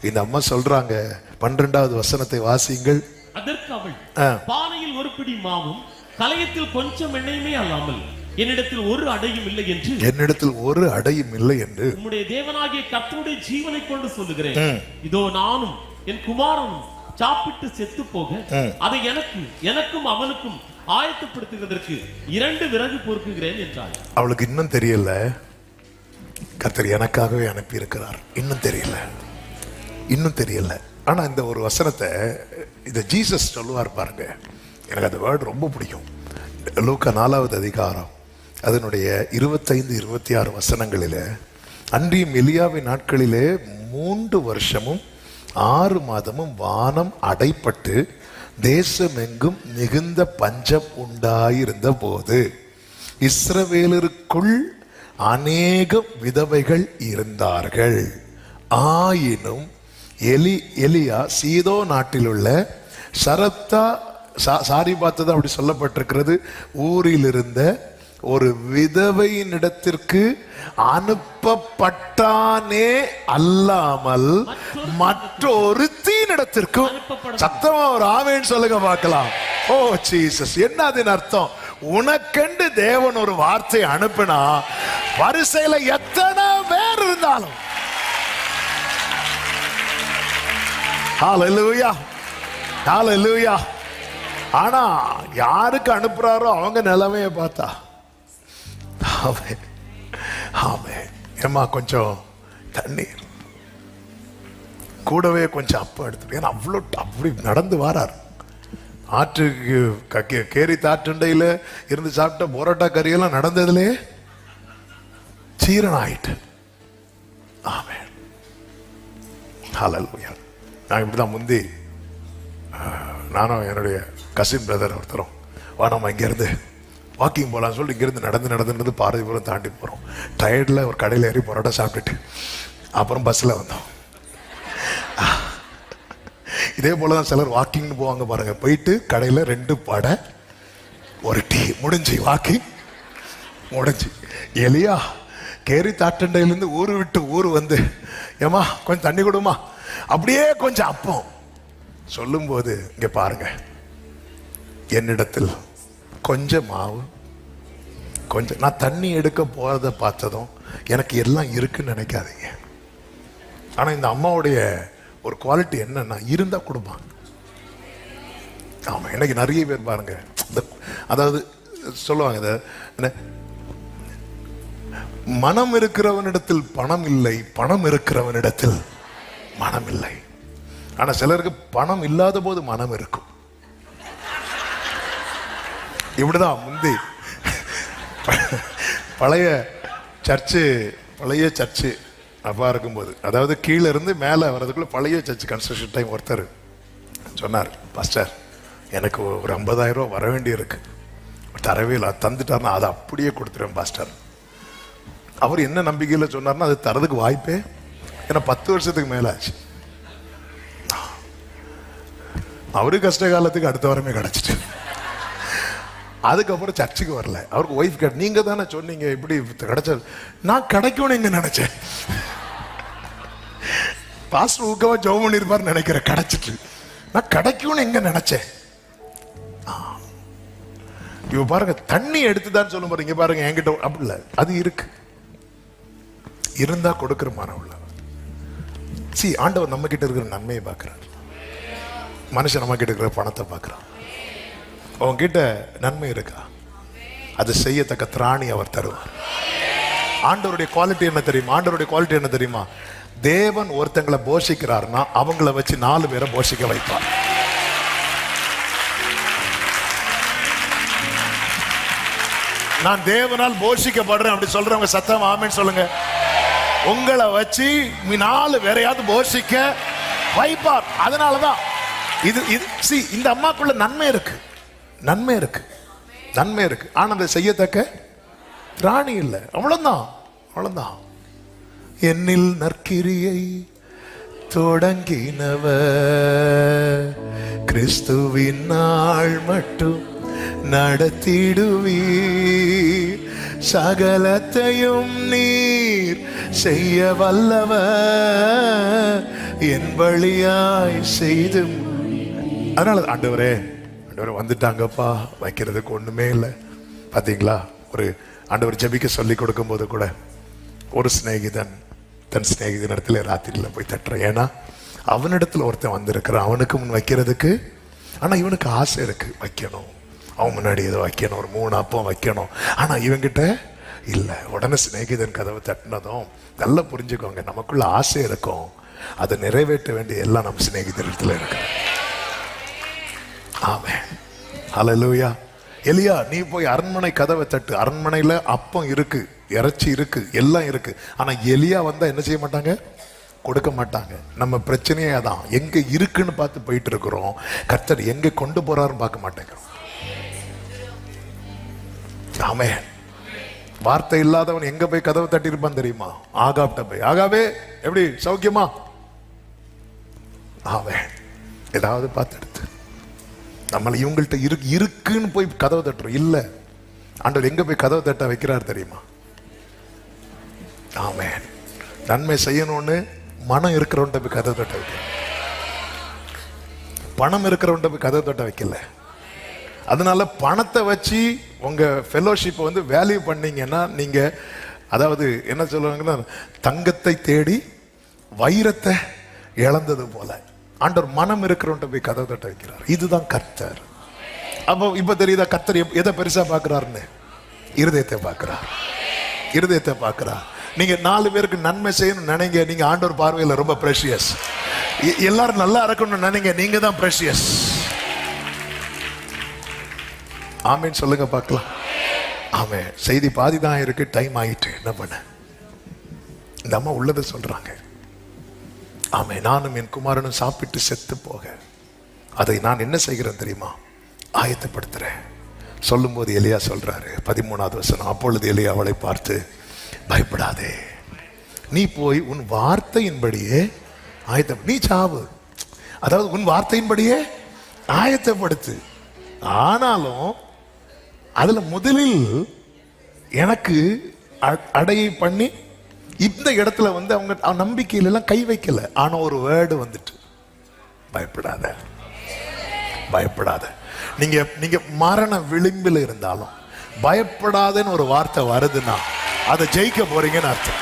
இந்த அம்மா சொல்றாங்க. 12வது வசனத்தை வாசியுங்கள். அதற்கு அவள், பானையில் ஒரு பிடி மாவும் கலயத்தில் கொஞ்சம் எண்ணெயுமே அல்லாமல் என்னிடத்தில் ஒரு அடையும் இல்லை என்று, என்னிடத்தில் ஒரு அடையும் இல்லை என்று உம்முடைய தேவனாகிய கர்த்தருடைய ஜீவனை கொண்டு சொல்லுகிறேன். இதோ நானும் என் குமாரனும் சாப்பிட்டு செத்து போக அதை எனக்கும் அவனுக்கும் ஆயத்தப்படுத்துவதற்கு 2 விறகு பொறுக்குகிறேன் என்றாள். அவளுக்கு இன்னும் தெரியல கர்த்தர் எனக்காகவே அனுப்பி இருக்கிறார். இன்னும் தெரியல. ஆனா இந்த ஒரு வசனத்தை இத ஜீசஸ் சொல்லுவார் பாருங்க. எனக்கு அந்த வேர்டு ரொம்ப பிடிக்கும். லூக்கா 4வது அதிகாரம் அதனுடைய 25, 26 வசனங்களில, அன்றியும் எலியாவின் நாட்களிலே 3 வருஷமும் 6 மாதமும் வானம் அடைப்பட்டு தேசமெங்கும் மிகுந்த பஞ்சம் உண்டாயிருந்த போது இஸ்ரவேலருக்குள் அநேக விதவைகள் இருந்தார்கள். ஆயினும் எலியா சீதோ நாட்டில் உள்ள சாரிபாத்து அப்படி சொல்லப்பட்டிருக்கிறது, ஊரில் இருந்த ஒரு விதவையினிடத்திற்கு அனுப்பப்பட்டானே அல்லாமல் மற்றொரு தீனிடத்திற்கும். சத்தமா ஒரு ஆமென் சொல்லுங்க பார்க்கலாம். ஓ ஜீசஸ், என்ன அதன் அர்த்தம்? உனக்கென்று தேவன் ஒரு வார்த்தை அனுப்பினா வரிசையில எத்தனை பேர் இருந்தாலும், ஹல்லேலூயா ஹல்லேலூயா. ஆனா யாருக்கு அனுப்புறாரோ அவங்க நிலைமைய பார்த்தா ஏமா கொஞ்சம் தண்ணீர் கூடவே கொஞ்சம் அப்பம் எடுத்து, ஏன்னா அவ்வளோ அப்படி நடந்து வாரார். ஆற்றுக்கு கேரி தாற்றுண்டையில இருந்து சாப்பிட்ட போராட்டா கறியெல்லாம் நடந்ததுலே சீரன் ஆயிட்டு. ஆமென் ஹல்லேலூயா. நான் இப்படிதான் முந்தி நானும் என்னுடைய கசின் பிரதர் ஒருத்தரும் நம்ம இங்கேருந்து வாக்கிங் போகலான்னு சொல்லிட்டு இங்கேருந்து நடந்து பாரதிபுரம் தாண்டி போகிறோம். டயர்டில் ஒரு கடையில் ஏறி பரோட்டா சாப்பிட்டுட்டு அப்புறம் பஸ்ஸில் வந்தோம். இதே போலதான் சிலர் வாக்கிங்னு போவாங்க பாருங்க, போயிட்டு கடையில 2 வடை 1 டீ முடிஞ்சு வாக்கிங் முடிஞ்சு. எலியா கேரி தாட்டண்டையிலிருந்து ஊரு விட்டு ஊர் வந்து, ஏமா கொஞ்சம் தண்ணி கொடுமா, அப்படியே கொஞ்சம் அப்பம் சொல்லும் போது, இங்க பாருங்க, என்னிடத்தில் கொஞ்சம் மாவு கொஞ்சம், நான் தண்ணி எடுக்க போறதை பார்த்ததும் எனக்கு எல்லாம் இருக்குன்னு நினைக்காதீங்க. ஆனா இந்த அம்மாவுடைய ஒரு குவாலிட்டி என்னன்னா, இருந்தா கொடுப்பாங்க. ஆமா, எனக்கு நிறைய பேர் பாருங்க, அதாவது சொல்லுவாங்க, இதை மனம் இருக்கிறவனிடத்தில் பணம் இல்லை, பணம் இருக்கிறவனிடத்தில் மனம் இல்லை. ஆனா சிலருக்கு பணம் இல்லாத போது மனம் இருக்கும். இப்படிதான் முந்தி பழைய சர்ச்சு அப்பா இருக்கும்போது, அதாவது கீழே இருந்து மேலே வர்றதுக்குள்ள பழைய சர்ச் கன்ஸ்ட்ரக்ஷன் டைம் ஒருத்தர் சொன்னார், பாஸ்டர் எனக்கு ஒரு 50,000 ரூபா வர வேண்டி இருக்கு, தரவே இல்லை, தந்துட்டாருன்னா அதை அப்படியே கொடுத்துருவேன் பாஸ்டர். அவர் என்ன நம்பிக்கையில் சொன்னார்னா, அது தரதுக்கு வாய்ப்பே, ஏன்னா 10 வருஷத்துக்கு மேல ஆச்சு. அவரு கஷ்ட காலத்துக்கு அடுத்த வாரமே கிடைச்சிட்டு, அதுக்கப்புறம் சர்ச்சுக்கு வரல. அவருக்கு ஒய்ஃப் கேட்டு, நீங்க தானே சொன்னீங்க இப்படி கிடைச்சது. நான் கிடைக்கும்னு எங்க நினைச்சேன், பாஸ்டர் ஊக்கவா ஜெபம் பண்ணிருப்பாரு நினைக்கிறேன், கிடைச்சிட்டு. நான் கிடைக்கும்னு எங்க நினைச்சேன். இவ பாருங்க, தண்ணி எடுத்துதான் சொல்லும் பாருங்க, பாருங்க என்கிட்ட அப்படி இல்லை, அது இருக்கு, இருந்தா கொடுக்கிற மனம் உள்ள. ஆண்டவர் நம்ம கிட்ட இருக்கிற நன்மையை பார்க்கிறார், மனுஷன் நம்ம கிட்ட இருக்கிற பணத்தை பார்க்கிறான். உங்ககிட்ட நன்மை இருக்கா, அது செய்யத்தக்க திராணி அவர் தருவார். ஆண்டவருடைய குவாலிட்டி என்ன தெரியுமா? ஆண்டவருடைய குவாலிட்டி என்ன தெரியுமா? தேவன் ஒருத்தங்களை போஷிக்கிறார்னா அவங்கள வச்சு 4 பேரை போஷிக்க வைப்பார். நான் தேவனால் போஷிக்கப்படுறேன் அப்படி சொல்றவங்க சத்தம் ஆமென் சொல்லுங்க. உங்களை வச்சு 4 பேரையாவது போஷிக்க வைப்பார். அதனாலதான் இது இந்த அம்மாக்குள்ள நன்மை இருக்கு, நன்மை இருக்கு, நன்மை இருக்கு. ஆனா அதை செய்யத்தக்க ராணி இல்லை. அவ்வளவுதான், அவ்வளவுதான். என்னில் நற்கிரியை தொடங்கினவர் கிறிஸ்துவின் நாள் மட்டும் நடத்திடுவீர், சகலத்தையும் நீர் செய்ய வல்லவர், என் வழியாய் செய்து. அதனால ஆண்டவரே வந்துட்டாங்கப்பா, வைக்கிறதுக்கு ஒண்ணுமே இல்லை. பாத்தீங்களா, ஒரு ஆண்டவர் ஜெபிக்க சொல்லி கொடுக்கும் போது கூட ஒரு சிநேகிதன் தன் சிநேகிதன் இடத்துல ராத்திரியில போய் தட்டுற, ஏன்னா அவனிடத்துல ஒருத்தன் வந்திருக்கிறான், அவனுக்கு முன் வைக்கிறதுக்கு. ஆனா இவனுக்கு ஆசை இருக்கு, வைக்கணும், அவன் முன்னாடி ஏதோ வைக்கணும், ஒரு 3 அப்பம் வைக்கணும். ஆனா இவங்கிட்ட இல்லை. உடனே சிநேகிதன் கதவை தட்டினதும் நல்லா புரிஞ்சுக்கோங்க, நமக்குள்ள ஆசை இருக்கும், அதை நிறைவேற்ற வேண்டிய எல்லாம் நம்ம சிநேகிதரிடத்துல இருக்கு. ஆமென், ஹல்லேலூயா. எலியா, நீ போய் அரண்மனை கதவை தட்டு. அரண்மனையில அப்பம் இருக்கு, இறைச்சி இருக்கு, எல்லாம் இருக்கு. ஆனா எலியா வந்தா என்ன செய்ய மாட்டாங்க, கொடுக்க மாட்டாங்க. நம்ம பிரச்சனையே அதான், எங்க இருக்குன்னு பார்த்து போயிட்டு இருக்கிறோம், கர்த்தர் எங்க கொண்டு போறாருன்னு பார்க்க மாட்டேங்கிறோம். ஆமென். வார்த்தை இல்லாதவன் எங்க போய் கதவை தட்டி இருப்பான் தெரியுமா? ஆகாப்ட போய், ஆகாவே எப்படி சௌக்கியமா? ஆமென். ஏதாவது பார்த்து எடுத்து நம்மள இவங்கள்ட்ட இருக்குன்னு போய் கதவை தட்டுறோம். இல்ல, ஆண்டவர் எங்க போய் கதவை தட்ட வைக்கிறார் தெரியுமா? ஆமென். நன்மை செய்யணும்னு மனம் இருக்கிறவன்ட்ட போய் கதவை தட்ட வைக்க, பணம் இருக்கிறவன்ட்ட போய் கதவை தட்ட வைக்கல. அதனால பணத்தை வச்சு உங்க ஃபெலோஷிப்பை வந்து வேல்யூ பண்ணீங்கன்னா, நீங்க அதாவது என்ன சொல்லுவாங்கன்னா, தங்கத்தை தேடி வைரத்தை இழந்தது போல ஆண்டவர் மனம் இருக்கிறவன்ட்ட போய் கதவை தட்ட வைக்கிறார். இதுதான் கர்த்தர். அப்போ இப்ப தெரியுதா கர்த்தர் எதை பெருசா பாக்குறாருன்னு? இருதயத்தை பாக்குறார், இருதயத்தை பாக்குறார். நீங்க 4 பேருக்கு நன்மை செய்யணும்னு நினைங்க, நீங்க ஆண்டவர் பார்வையில் ரொம்ப பிரஷியஸ். எல்லாரும் நல்லா இருக்கணும்னு நினைங்க, நீங்க தான் பிரஷியஸ். ஆமென் சொல்லுங்க பார்க்கலாம். ஆமென். செய்தி பாதி தான் இருக்கு, டைம் ஆயிட்டு, என்ன பண்ண? இந்த அம்மா உள்ளதை சொல்றாங்க. ஆமே, நானும் என் குமாரனும் சாப்பிட்டு செத்து போக அதை நான் என்ன செய்கிறேன் தெரியுமா? ஆயத்தப்படுத்துறேன். சொல்லும் போது எலியா சொல்றாரு, 13வது வசனம், அப்பொழுது எலியா அவளை பார்த்து, பயப்படாதே, நீ போய் உன் வார்த்தையின்படியே ஆயத்தம், நீ சாவு. அதாவது உன் வார்த்தையின்படியே ஆயத்தப்படுத்து. ஆனாலும் அதுல முதலில் எனக்கு அடையை பண்ணி இந்த இடத்துல வந்து அவங்க நம்பிக்கையில எல்லாம் கை வைக்கல. ஆனா ஒரு வேர்டு வந்துட்டு, பயப்படாத, பயப்படாத. நீங்க மரண விளிம்பில் இருந்தாலும் பயப்படாதன்னு ஒரு வார்த்தை வருதுன்னா அதை ஜெயிக்க போறீங்கன்னு அர்த்தம்.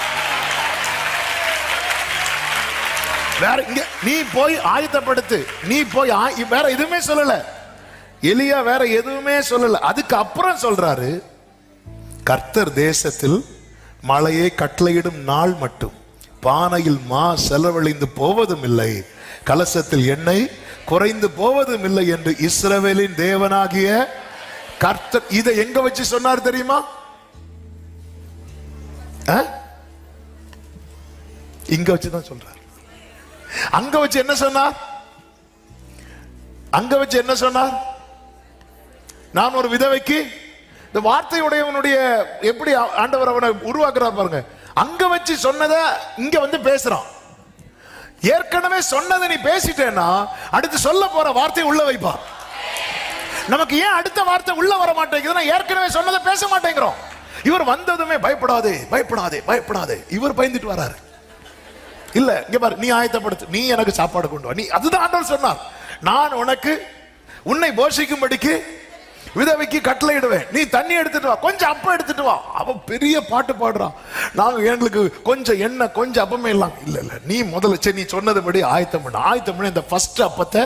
வேற இங்க நீ போய் ஆயத்தப்படுத்து, நீ போய் வேற எதுவுமே சொல்லல எலியா, வேற எதுவுமே சொல்லல. அதுக்கு அப்புறம் சொல்றாரு, கர்த்தர் தேசத்தில் மழையை கட்டளையிடும் நாள் மட்டும் பானையில் மா செலவழிந்து போவதும் இல்லை, கலசத்தில் எண்ணெய் குறைந்து போவதும் இல்லை என்று இஸ்ரவேலின் தேவனாகிய கர்த்தர். இதை எங்க வச்சு சொன்னார் தெரியுமா? இங்க வச்சுதான் சொல்றார். அங்க வச்சு என்ன சொன்னார்? அங்க வச்சு என்ன சொன்னார்? நான் ஒரு விதவைக்கு, இந்த வார்த்தையுடையவனுடைய எப்படி ஆண்டவர் அவனை உருவாக்குறார் பாருங்க. அங்க வச்சு சொன்னத இங்க வந்து பேசுறான். ஏற்கனவே சொன்னதை நீ பேசிட்டேன்னா அடுத்து சொல்ல போற வார்த்தை உள்ள வைப்பா. நமக்கு ஏன் அடுத்த வார்த்தை உள்ள வர மாட்டேங்குதுன்னா ஏற்கனவே சொன்னதை பேச மாட்டேங்கிறோம். இவர் வந்ததுமே பயப்படாதே பயப்படாதே பயப்படாதே, இவர் பயந்துட்டு வராரு. இல்ல இங்க பாரு, நீ ஆயத்தப்படுத்து, நீ எனக்கு சாப்பாடு கொண்டு வா, நீ. அதுதான் ஆண்டவர் சொன்னார், நான் உனக்கு உன்னை போஷிக்கும்படிக்கு விதவைக்கு கட்டளையிடுவேன், நீ தண்ணி எடுத்துட்டு வா, கொஞ்சம் அப்பம் எடுத்துட்டு வா. அவன் பெரிய பாட்டு பாடுறான், நாங்க எங்களுக்கு கொஞ்சம் எண்ணெய் கொஞ்சம் அப்பமே இல்லாம். இல்ல இல்ல, நீ முதல்ல சரி நீ சொன்னதுபடி ஆயத்தம் பண்ண, ஆயத்தம் பண்ணி இந்த ஃபர்ஸ்ட் அப்பத்தை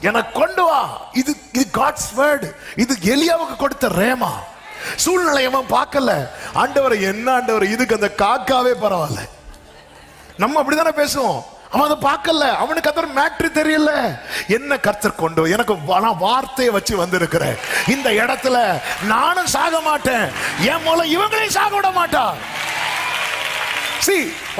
எனக்கு கொண்டு வா. இது காட்ஸ் வேர்ட். இது எலியாவுக்கு கொடுத்த ரேமா. சூழ்நிலையவன் பார்க்கல. ஆண்டவர் என்ன ஆண்டவர், இதுக்கு அந்த காக்காவே பரவாயில்ல. நம்ம அப்படித்தானே பேசுவோம். அவன் அதை பார்க்கல, அவனுக்கு அது ஒரு மேட்ரு தெரியல. என்ன கர்த்தர் கொண்டு எனக்கு வார்த்தையை வச்சு வந்திருக்கிறேன் இந்த இடத்துல, நானும் சாக மாட்டேன், என் மூலம் இவங்களையும் சாக விட மாட்டான்.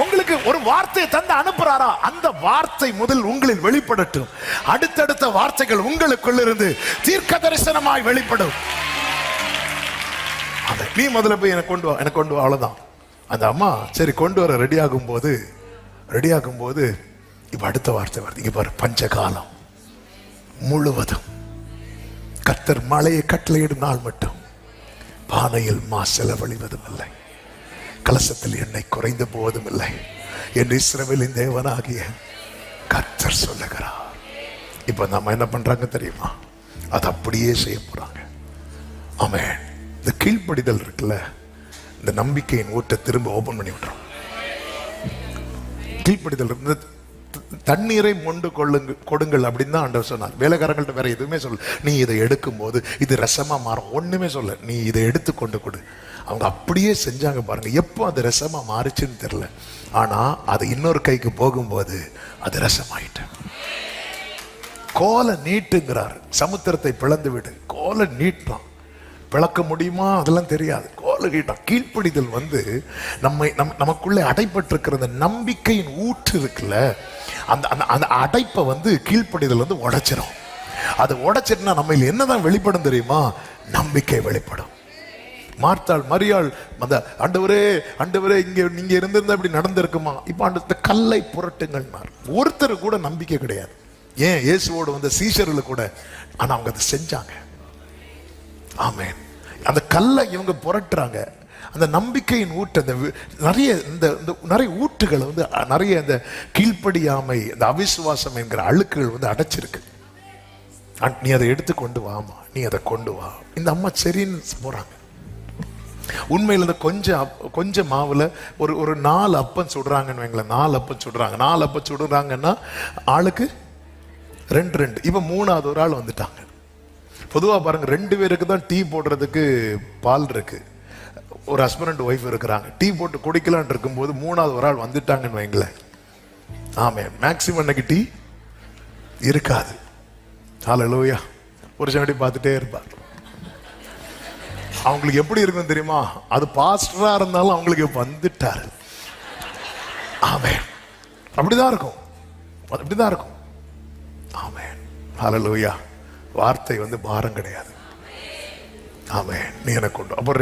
உங்களுக்கு ஒரு வார்த்தையை தந்து அனுப்புறாரா, அந்த வார்த்தை முதல் உங்களில் வெளிப்படட்டும். அடுத்தடுத்த வார்த்தைகள் உங்களுக்குள்ள இருந்து தீர்க்க தரிசனமாய் வெளிப்படும். நீ முதல்ல போய் எனக்கு கொண்டு வா, எனக்கு கொண்டு வா, அவ்வளவுதான். அந்த அம்மா சரி கொண்டு வர ரெடி ஆகும் போது இப்ப அடுத்த வார்த்தை வருது. இங்க பாரு, பஞ்சகாலம் முழுவதும் கர்த்தர் மழையை கட்டளையிடும் நாள் மட்டும் பானையில் மா செலவழிவதும் இல்லை, கலசத்தில் எண்ணெய் குறைந்து போவதும் இல்லை என்று இஸ்ரவேலின் தேவனாகிய கர்த்தர் சொல்லுகிறார். இப்ப நம்ம என்ன பண்றாங்க தெரியுமா? அது அப்படியே செய்ய போறாங்க. ஆமென். இந்த கீழ்ப்படிதல் இருக்குல்ல, இந்த நம்பிக்கையின் ஊற்றை திரும்ப ஓபன் பண்ணி விட்டுறோம். கீழ்ப்படிதல் இருந்து தண்ணீரை மொண்டு கொடுங்கள் அப்படின்னு தான் ஆண்டவர் சொன்னார். வேலைக்காரங்கள்ட்ட வேற எதுவுமே சொல்ல, நீ இதை எடுக்கும் போது இது ரசமா மாறும், ஒண்ணுமே சொல்ல, நீ இதை எடுத்து கொண்டு கொடு. அவங்க அப்படியே செஞ்சாங்க பாருங்க. எப்போ அது ரசமா மாறுச்சுன்னு தெரியல, ஆனா அது இன்னொரு கைக்கு போகும்போது அது ரசமாயிட்டு. கோலை நீட்டுங்கிறார், சமுத்திரத்தை பிளந்து விடு. கோலை நீட்டான், பிளக்க முடியுமா அதெல்லாம் தெரியாது, கோலை நீட்டான். கீழ்ப்படிதல் வந்து நமக்குள்ளே அடைப்பட்டிருக்கிற அந்த நம்பிக்கையின் ஊற்று இருக்குல்ல, அந்த அடைப்பை வந்து கீழ்ப்படிதல் வந்து உடைச்சிடும். அது உடைச்சிட்டுனா நம்ம என்னதான் வெளிப்படும் தெரியுமா? நம்பிக்கை வெளிப்படும். மார்த்தாள் மரியாள் அந்த ஆண்டவரே இங்க நீங்க இருந்திருந்தா இப்படி நடந்திருக்குமா? இப்ப அந்த கல்லை புரட்டுங்கள். ஒருத்தர் கூட நம்பிக்கை கிடையாது. ஏன் இயேசுவோடு வந்த சீஷர்கள் கூட, ஆனா அவங்க அதை செஞ்சாங்க. ஆமென். அந்த கல்லை இவங்க புரட்டுறாங்க. அந்த நம்பிக்கையின் ஊற்று, அந்த நிறைய ஊற்றுகளை வந்து நிறைய இந்த கீழ்ப்படியாமை, இந்த அவிசுவாசம் என்கிற அழுக்குகள் வந்து அடைச்சிருக்கு. நீ அதை எடுத்து கொண்டு வாமா, நீ அதை கொண்டு வா. இந்த அம்மா சரின்னு போறாங்க. உண்மையில் இந்த கொஞ்சம் மாவுல ஒரு 4 அப்பம் சுடுறாங்கன்னு வைங்களேன். 4 அப்பம் சுடுறாங்க. 4 அப்பம் சுடுறாங்கன்னா ஆளுக்கு 2. இப்ப 3வது ஒரு ஆள் வந்துட்டாங்க. பொதுவா பாருங்க, 2 பேருக்கு தான் டீ போடுறதுக்கு பால் இருக்கு. ஒரு ஹஸ்பண்ட் அண்ட் ஒய்ஃப் இருக்கிறாங்க, டீ போட்டு குடிக்கலான் இருக்கும்போது 3வது ஒரு ஆள் வந்துட்டாங்கன்னு வைங்களேன். ஆமே, மேக்சிமம் அன்னைக்கு டீ இருக்காது. ஹல்லேலூயா. ஒரு சமடி பார்த்துட்டே இருப்பார். அவங்களுக்கு எப்படி இருக்கும் தெரியுமா? அது பாஸ்டரா இருந்தாலும் அவங்களுக்கு வந்துட்டாரு. ஆமென். அப்படிதான் இருக்கும், அப்படிதான் இருக்கும். ஆமென். ஹல்லேலூயா. வார்த்தை வந்து பாரம் கிடையாது. ஆமென். நீ எனக்கு கொண்டு. அப்போ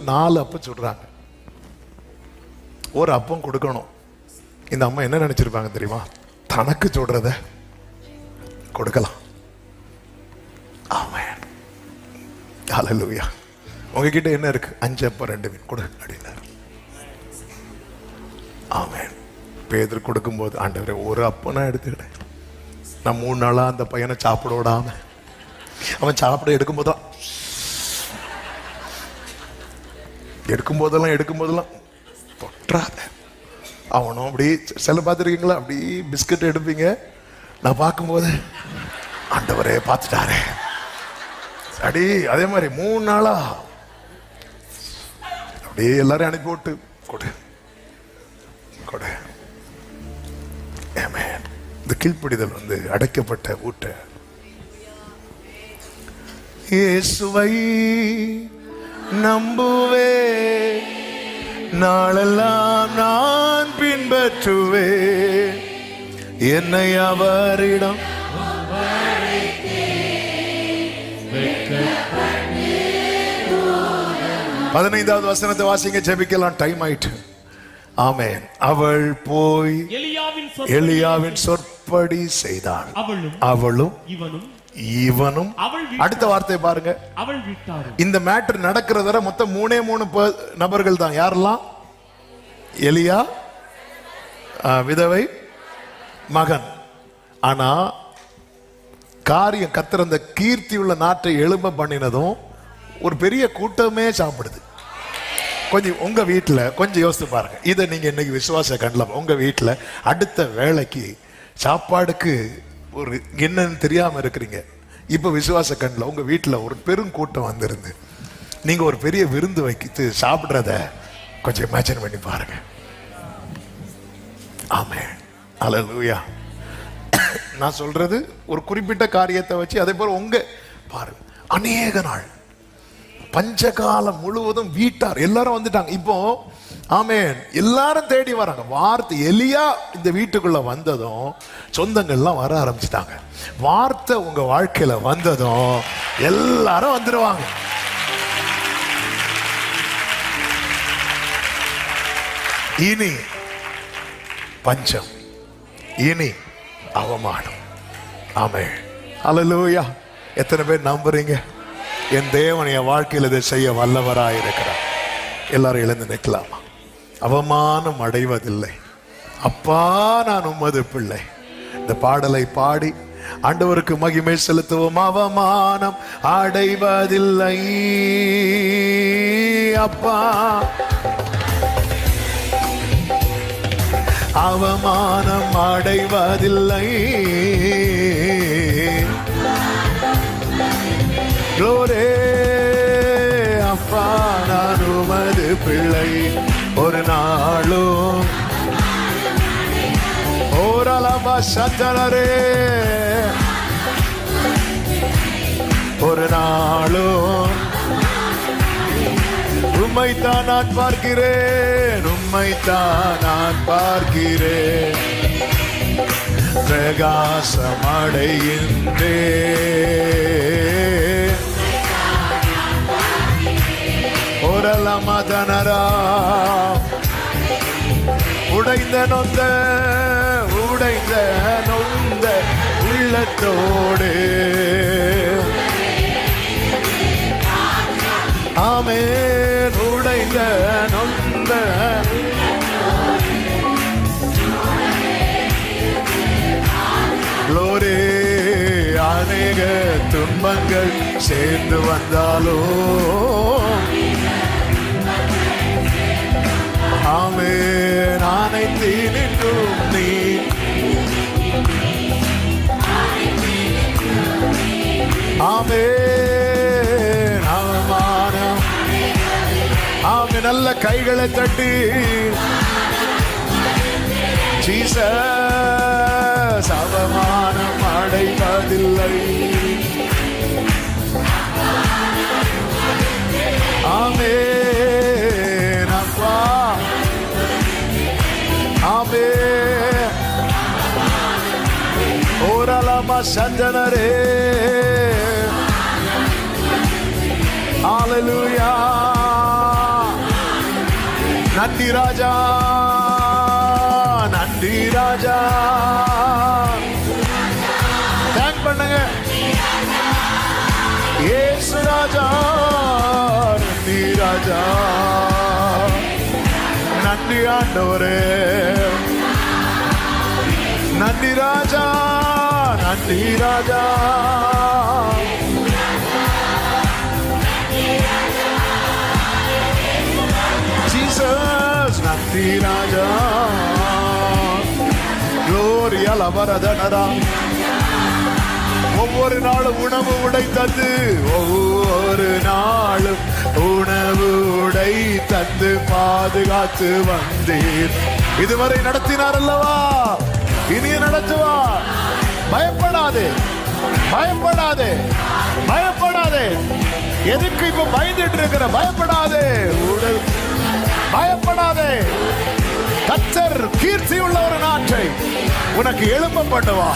4 அப்பம் சொல்றாங்க. ஒரு அப்பம் கொடுக்கணும். இந்த அம்மா என்ன நினைச்சிருப்பாங்க தெரியுமா? தனக்கு சொல்றத கொடுக்கலாம். ஆமென். ஹல்லேலூயா. உங்ககிட்ட என்ன இருக்கு? 5 அப்பம் 2 மீன் கொடு அப்படின்னாரு. ஆமென். பேதுரு கொடுக்கும்போது, ஆண்டவரே ஒரு அப்பம் நான் எடுத்துக்கிட்டேன். நான் 3 நாளா அந்த பையனை சாப்பிட விடாம, அவன் சாப்பிட எடுக்கும்போதெல்லாம் தொட்டாத. அவனும் அப்படி சில பார்த்துருக்கீங்களா, அப்படி பிஸ்கட் எடுப்பீங்க, நான் பார்க்கும்போது ஆண்டவரே பார்த்துட்டாரே அடி. அதே மாதிரி 3 நாளா அப்படியே எல்லாரும் அனுப்பி விட்டு கொடு கொடு. ஆமென். இந்த கீழ்ப்படிதல் அடைக்கப்பட்ட ஊட்ட. இயேசுவை நம்புவே, நாளெல்லாம் நான் பின்பற்றுவே, என்னை அவரிடம் 15வது வசனத்தை வாசிங்க, ஜெபிக்கலாம், டைம் ஆயிட்டு. ஆமென். அவள் போய் எலியாவின் சொற்படி செய்தாள். அவளும் இவனும். அடுத்த வார்த்தை பாருங்க, இந்த மேட்டர் நடக்கிற வரை மொத்தம் 3 நபர்கள் தான். யாரெல்லாம்? எலியா, விதவை, மகன். ஆனா காரியம் கர்த்தர் அந்த கீர்த்தி உள்ள நாட்டை எழும்ப பண்ணினதும் ஒரு பெரிய கூட்டமே சாப்பிடுது. கொஞ்சம் உங்க வீட்டுல கொஞ்சம் யோசித்து பாருங்க. இதை நீங்க இன்னைக்கு விசுவாச கண்டலாம். உங்க வீட்டுல அடுத்த வேளைக்கு சாப்பாடுக்கு ஒரு என்னன்னு தெரியாம இருக்கிறீங்க. இப்ப விசுவாச கண்டல உங்க வீட்டுல ஒரு பெரும் கூட்டம் வந்திருந்து நீங்க ஒரு பெரிய விருந்து வைக்கிட்டு சாப்பிடுறத கொஞ்சம் இமேஜின் பண்ணி பாருங்க. ஆமென். ஹல்லேலூயா. நான் சொல்றது ஒரு குறிப்பிட்ட காரியத்தை வச்சு, அதே போல உங்க பாருங்க, அநேக நாள் பஞ்சகாலம் முழுவதும் வீட்டார் எல்லாரும் வந்துட்டாங்க. இப்போ ஆமென், எல்லாரும் தேடி வராங்க. வார்த்தை எலியா இந்த வீட்டுக்குள்ள வந்ததும் சொந்தங்கள்லாம் வர ஆரம்பிச்சிட்டாங்க. வார்த்தை உங்க வாழ்க்கையில வந்ததும் எல்லாரும் வந்துருவாங்க. இனி பஞ்சம், இனி அவமானம். ஆமென். ஹல்லேலூயா. எத்தனை பேர் நம்புறீங்க? என் தேவன் என் வாழ்க்கையில் இதை செய்ய வல்லவராய் இருக்கிறார். எல்லாரும் எழுந்து நிற்கலாமா? அவமானம் அடைவதில்லை, அப்பா நான் உமது பிள்ளை. இந்த பாடலை பாடி ஆண்டவருக்கு மகிமை செலுத்துவோம். அவமானம் அடைவதில்லை அப்பா, அவமானம் அடைவதில்லை. க்ளோரே அப்பா நான் உமது பிள்ளை. ஒரு நாளும் ஓரலபா சத்தனரே, ஒரு நாளும் உம்மைத்தான் நான் பார்க்கிறேன், உம்மைத்தான் நான் பார்க்கிறேன். பிரகாசம் அடைகின்றேன். ஓரலமதனரா உடைந்த நொந்த உள்ளத்தோடு ஆமென். உடைந்த நொந்த க்ளோரி. அநேக துன்பங்கள் சேர்ந்து வந்தாலோ ஆமென், அனைத்து நின்றும் நீ ஆமென். அவமானம் ஆமென். நல்ல கைகளை தட்டி ஜீசஸ் அவமானம் அடைவதில்லை. ஆமென் அப்பா, ஆமென். ஓரலமா சந்தனரே, ஹல்லேலூயா. நன்றி ராஜா, நன்றி ராஜா. தேங்க் ஆண்டவரே. நன்றி ராஜா, நன்றி ராஜா. ஜீசஸ் நன்றி ராஜா. Gloria la varadana. ஒவ்வொரு நாளும் உணவு உடை தந்து, ஒவ்வொரு நாளும் உணவு உடை தந்து பாதுகாத்து வந்தீர். இதுவரை நடத்தினார் அல்லவா, இனிய நடத்துவார். பயப்படாதே, பயப்படாதே, பயப்படாதே. எதுக்கு இப்ப பயந்துட்டு இருக்கிற? பயப்படாதே, பயப்படாதே. கர்த்தர் கீர்த்தி உள்ள ஒரு நாட்டை உனக்கு எழுப்ப பண்ணுவா.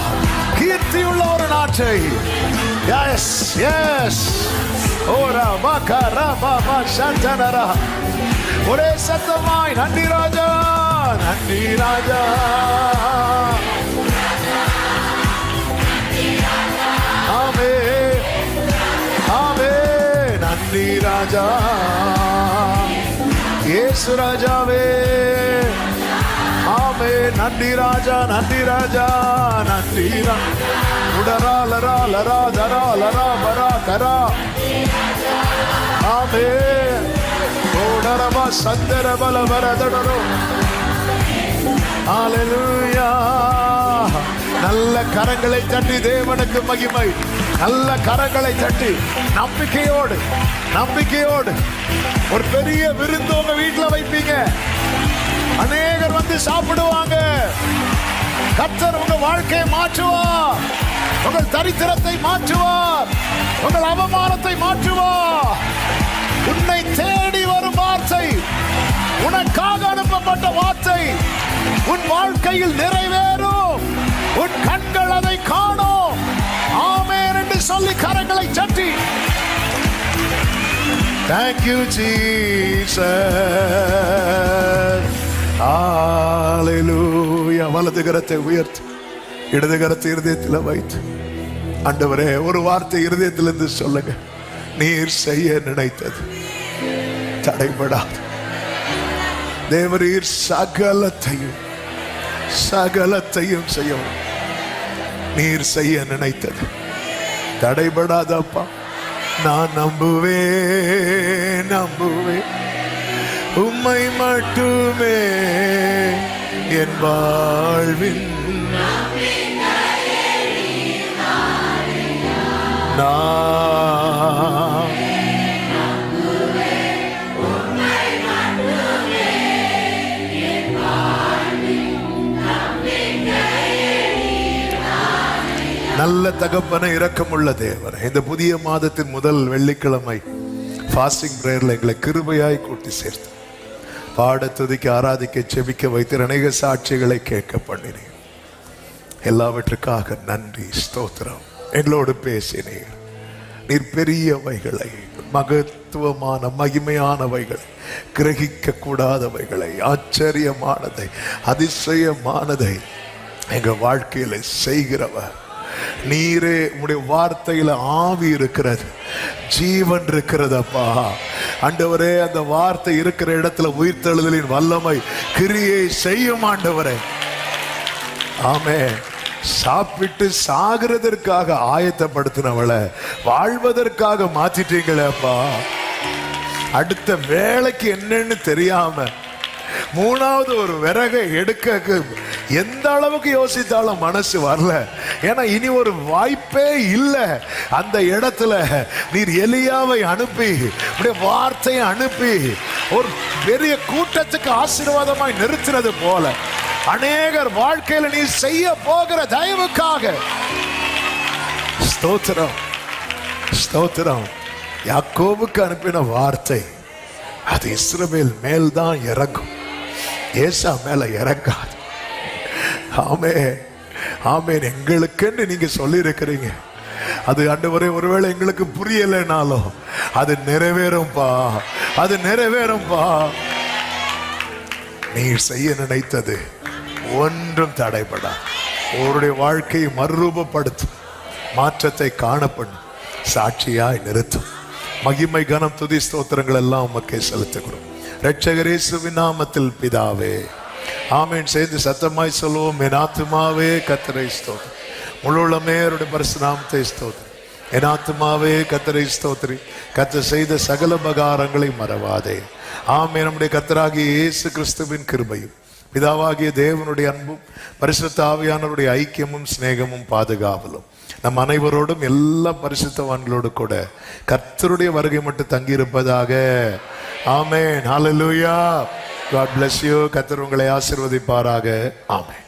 கீர்த்தி உள்ள ஒரு நாட்டை. எஸ் எஸ். ஓரா பாகரா பாபா சந்தனரா. ஒரே சத்தமாய் நன்றி ராஜா, நன்றி ராஜா. ஆமே ஆமே. நன்றி ராஜா. இயேசு ராஜாவே. ஆமே. நன்றி ராஜா, நன்றி ராஜா, நன்றி. உடரா லரா லரா தரா லரா பரா கரா. ஆமே. ஓடரபா சந்தர பல வரதடரோ. ஹல்லேலூயா. நல்ல கரங்களை தட்டி தேவனுக்கு மகிமை. நல்ல கரங்களை தட்டி நம்பிக்கையோடு, நம்பிக்கையோடு ஒரு பெரிய விருந்து உங்க வீட்டுல வைப்பீங்க. அநேகர் வந்து சாப்பிடுவாங்க. கர்த்தர் உங்க வாழ்க்கையை மாற்றுவார். உங்கள் தரித்திரத்தை மாற்றுவார். உங்கள் அவமானத்தை மாற்றுவார். உன்னை தேடி வரும் வார்த்தை, உனக்காக அனுப்பப்பட்ட வார்த்தை உன் வாழ்க்கையில் நிறைவேறும். உன் கண்கள் அதை காணும். ஆமென் என்று சொல்லி கரங்களை தட்டி Thank you Jesus. ஹல்லேலூயா. வலது கரத்தை உயர்த்தி இடது கரத்தை இருதயத்தில் வைத்து, ஆண்டவரே ஒரு வார்த்தை இருதயத்திலிருந்து சொல்லுங்க. நீர் செய்ய நினைத்தது தடைபடாது. தேவரீர் சகலத்தையும் சகலத்தையும் செய்யவும். நீர் செய்ய நினைத்தது தடைபடாதப்பா. நான் நம்புவேன், நம்புவேன் உம்மை மட்டுமே என் வாழ்வின். நல்ல தகப்பன இரக்கமுள்ள தேவன், இந்த புதிய மாதத்தின் முதல் வெள்ளிக்கிழமை ஃபாஸ்டிங் பிரேயர்ல எங்களை கிருபையாய் கூட்டி சேர்த்து பாட, துதிக்க, ஆராதிக்க, செபிக்க வைத்து அநேக சாட்சிகளை கேட்க பண்ணினீர். எல்லாவற்றுக்காக நன்றி, ஸ்தோத்திரம். எங்களோடு பேசினீர். நீர் பெரியவைகளை, மகத்துவமான மகிமையானவைகளை, கிரகிக்க கூடாதவைகளை, ஆச்சரியமானதை, அதிசயமானதை எங்க வாழ்க்கையில செய்கிறவர் நீரே. உம்முடைய வார்த்தையில ஆவி இருக்கிறது, ஜீவன் இருக்கிறதப்பா. ஆண்டவரே, அந்த வார்த்தை இருக்கிற இடத்துல உயிர்த்தெழுதலின் வல்லமை கிரியை செய்யும் ஆண்டவரே. ஆமென். சாப்பிட்டு சாகிறதற்காக ஆயத்தப்படுத்தினவளை வாழ்வதற்காக மாத்திட்டீங்களேப்பா. அடுத்த வேலைக்கு என்னன்னு தெரியாம மூணாவது ஒரு விறகை எடுக்க எந்த அளவுக்கு யோசித்தாலும் மனசு வரல. ஏன்னா இனி ஒரு வாய்ப்பே இல்லை. அந்த இடத்துல நீர் எலியாவை அனுப்பி, வார்த்தையை அனுப்பி ஒரு பெரிய கூட்டத்துக்கு ஆசீர்வாதமாய் நிறுத்தினது போல அநேகர் வாழ்க்கையில நீ செய்ய போகிற தயவுக்காக ஸ்தோத்திரம், ஸ்தோத்திரம். யாக்கோபுக்கு அனுப்பின வார்த்தை அது இஸ்ரவேல் மேல்தான் இறங்கும், ஏசா மேல இறங்காது. ஆமென், ஆமென். எங்களுக்குன்னு நீங்க சொல்லி இருக்கிறீங்க. அது ஆண்டவரே ஒருவேளை எங்களுக்கு புரியலைனாலும் அது நிறைவேறும்பா, அது நிறைவேறும்பா. நீ செய்ய நினைத்தது ஒன்றும் தடைபடா. அவருடைய வாழ்க்கையை மறுரூபப்படுத்தும், மாற்றத்தை காணப்படும், சாட்சியாய் நிறுத்தும். மகிமை, கனம், துதி, ஸ்தோத்திரங்கள் எல்லாம் உமக்கே செலுத்துகிறோம். இரட்சகர் இயேசுவின் நாமத்தில் பிதாவே ஆமென். சேர்ந்து சத்தமாய் சொல்லுவோம். என் ஆத்துமாவே கர்த்தரை ஸ்தோத்திரி, முழுமே அவருடைய பரிசுத்த நாமத்தை ஸ்தோத்திரி. என் ஆத்துமாவே கர்த்தரை ஸ்தோத்திரி, கர்த்தர் செய்த சகல உபகாரங்களை மறவாதே. ஆமென். நம்முடைய கர்த்தராகிய இயேசு கிறிஸ்துவின் கிருபையும் பிதாவாகிய தேவனுடைய அன்பும் பரிசுத்த ஆவியானவருடைய ஐக்கியமும் சிநேகமும் பாதுகாவலும் நம் அனைவரோடும் எல்லா பரிசுத்தவான்களோடு கூட கர்த்தருடைய வருகை மட்டும் தங்கியிருப்பதாக. ஆமென். ஹல்லேலூயா. God bless you. கர்த்தர் உங்களை ஆசீர்வதிப்பாராக. ஆமென்.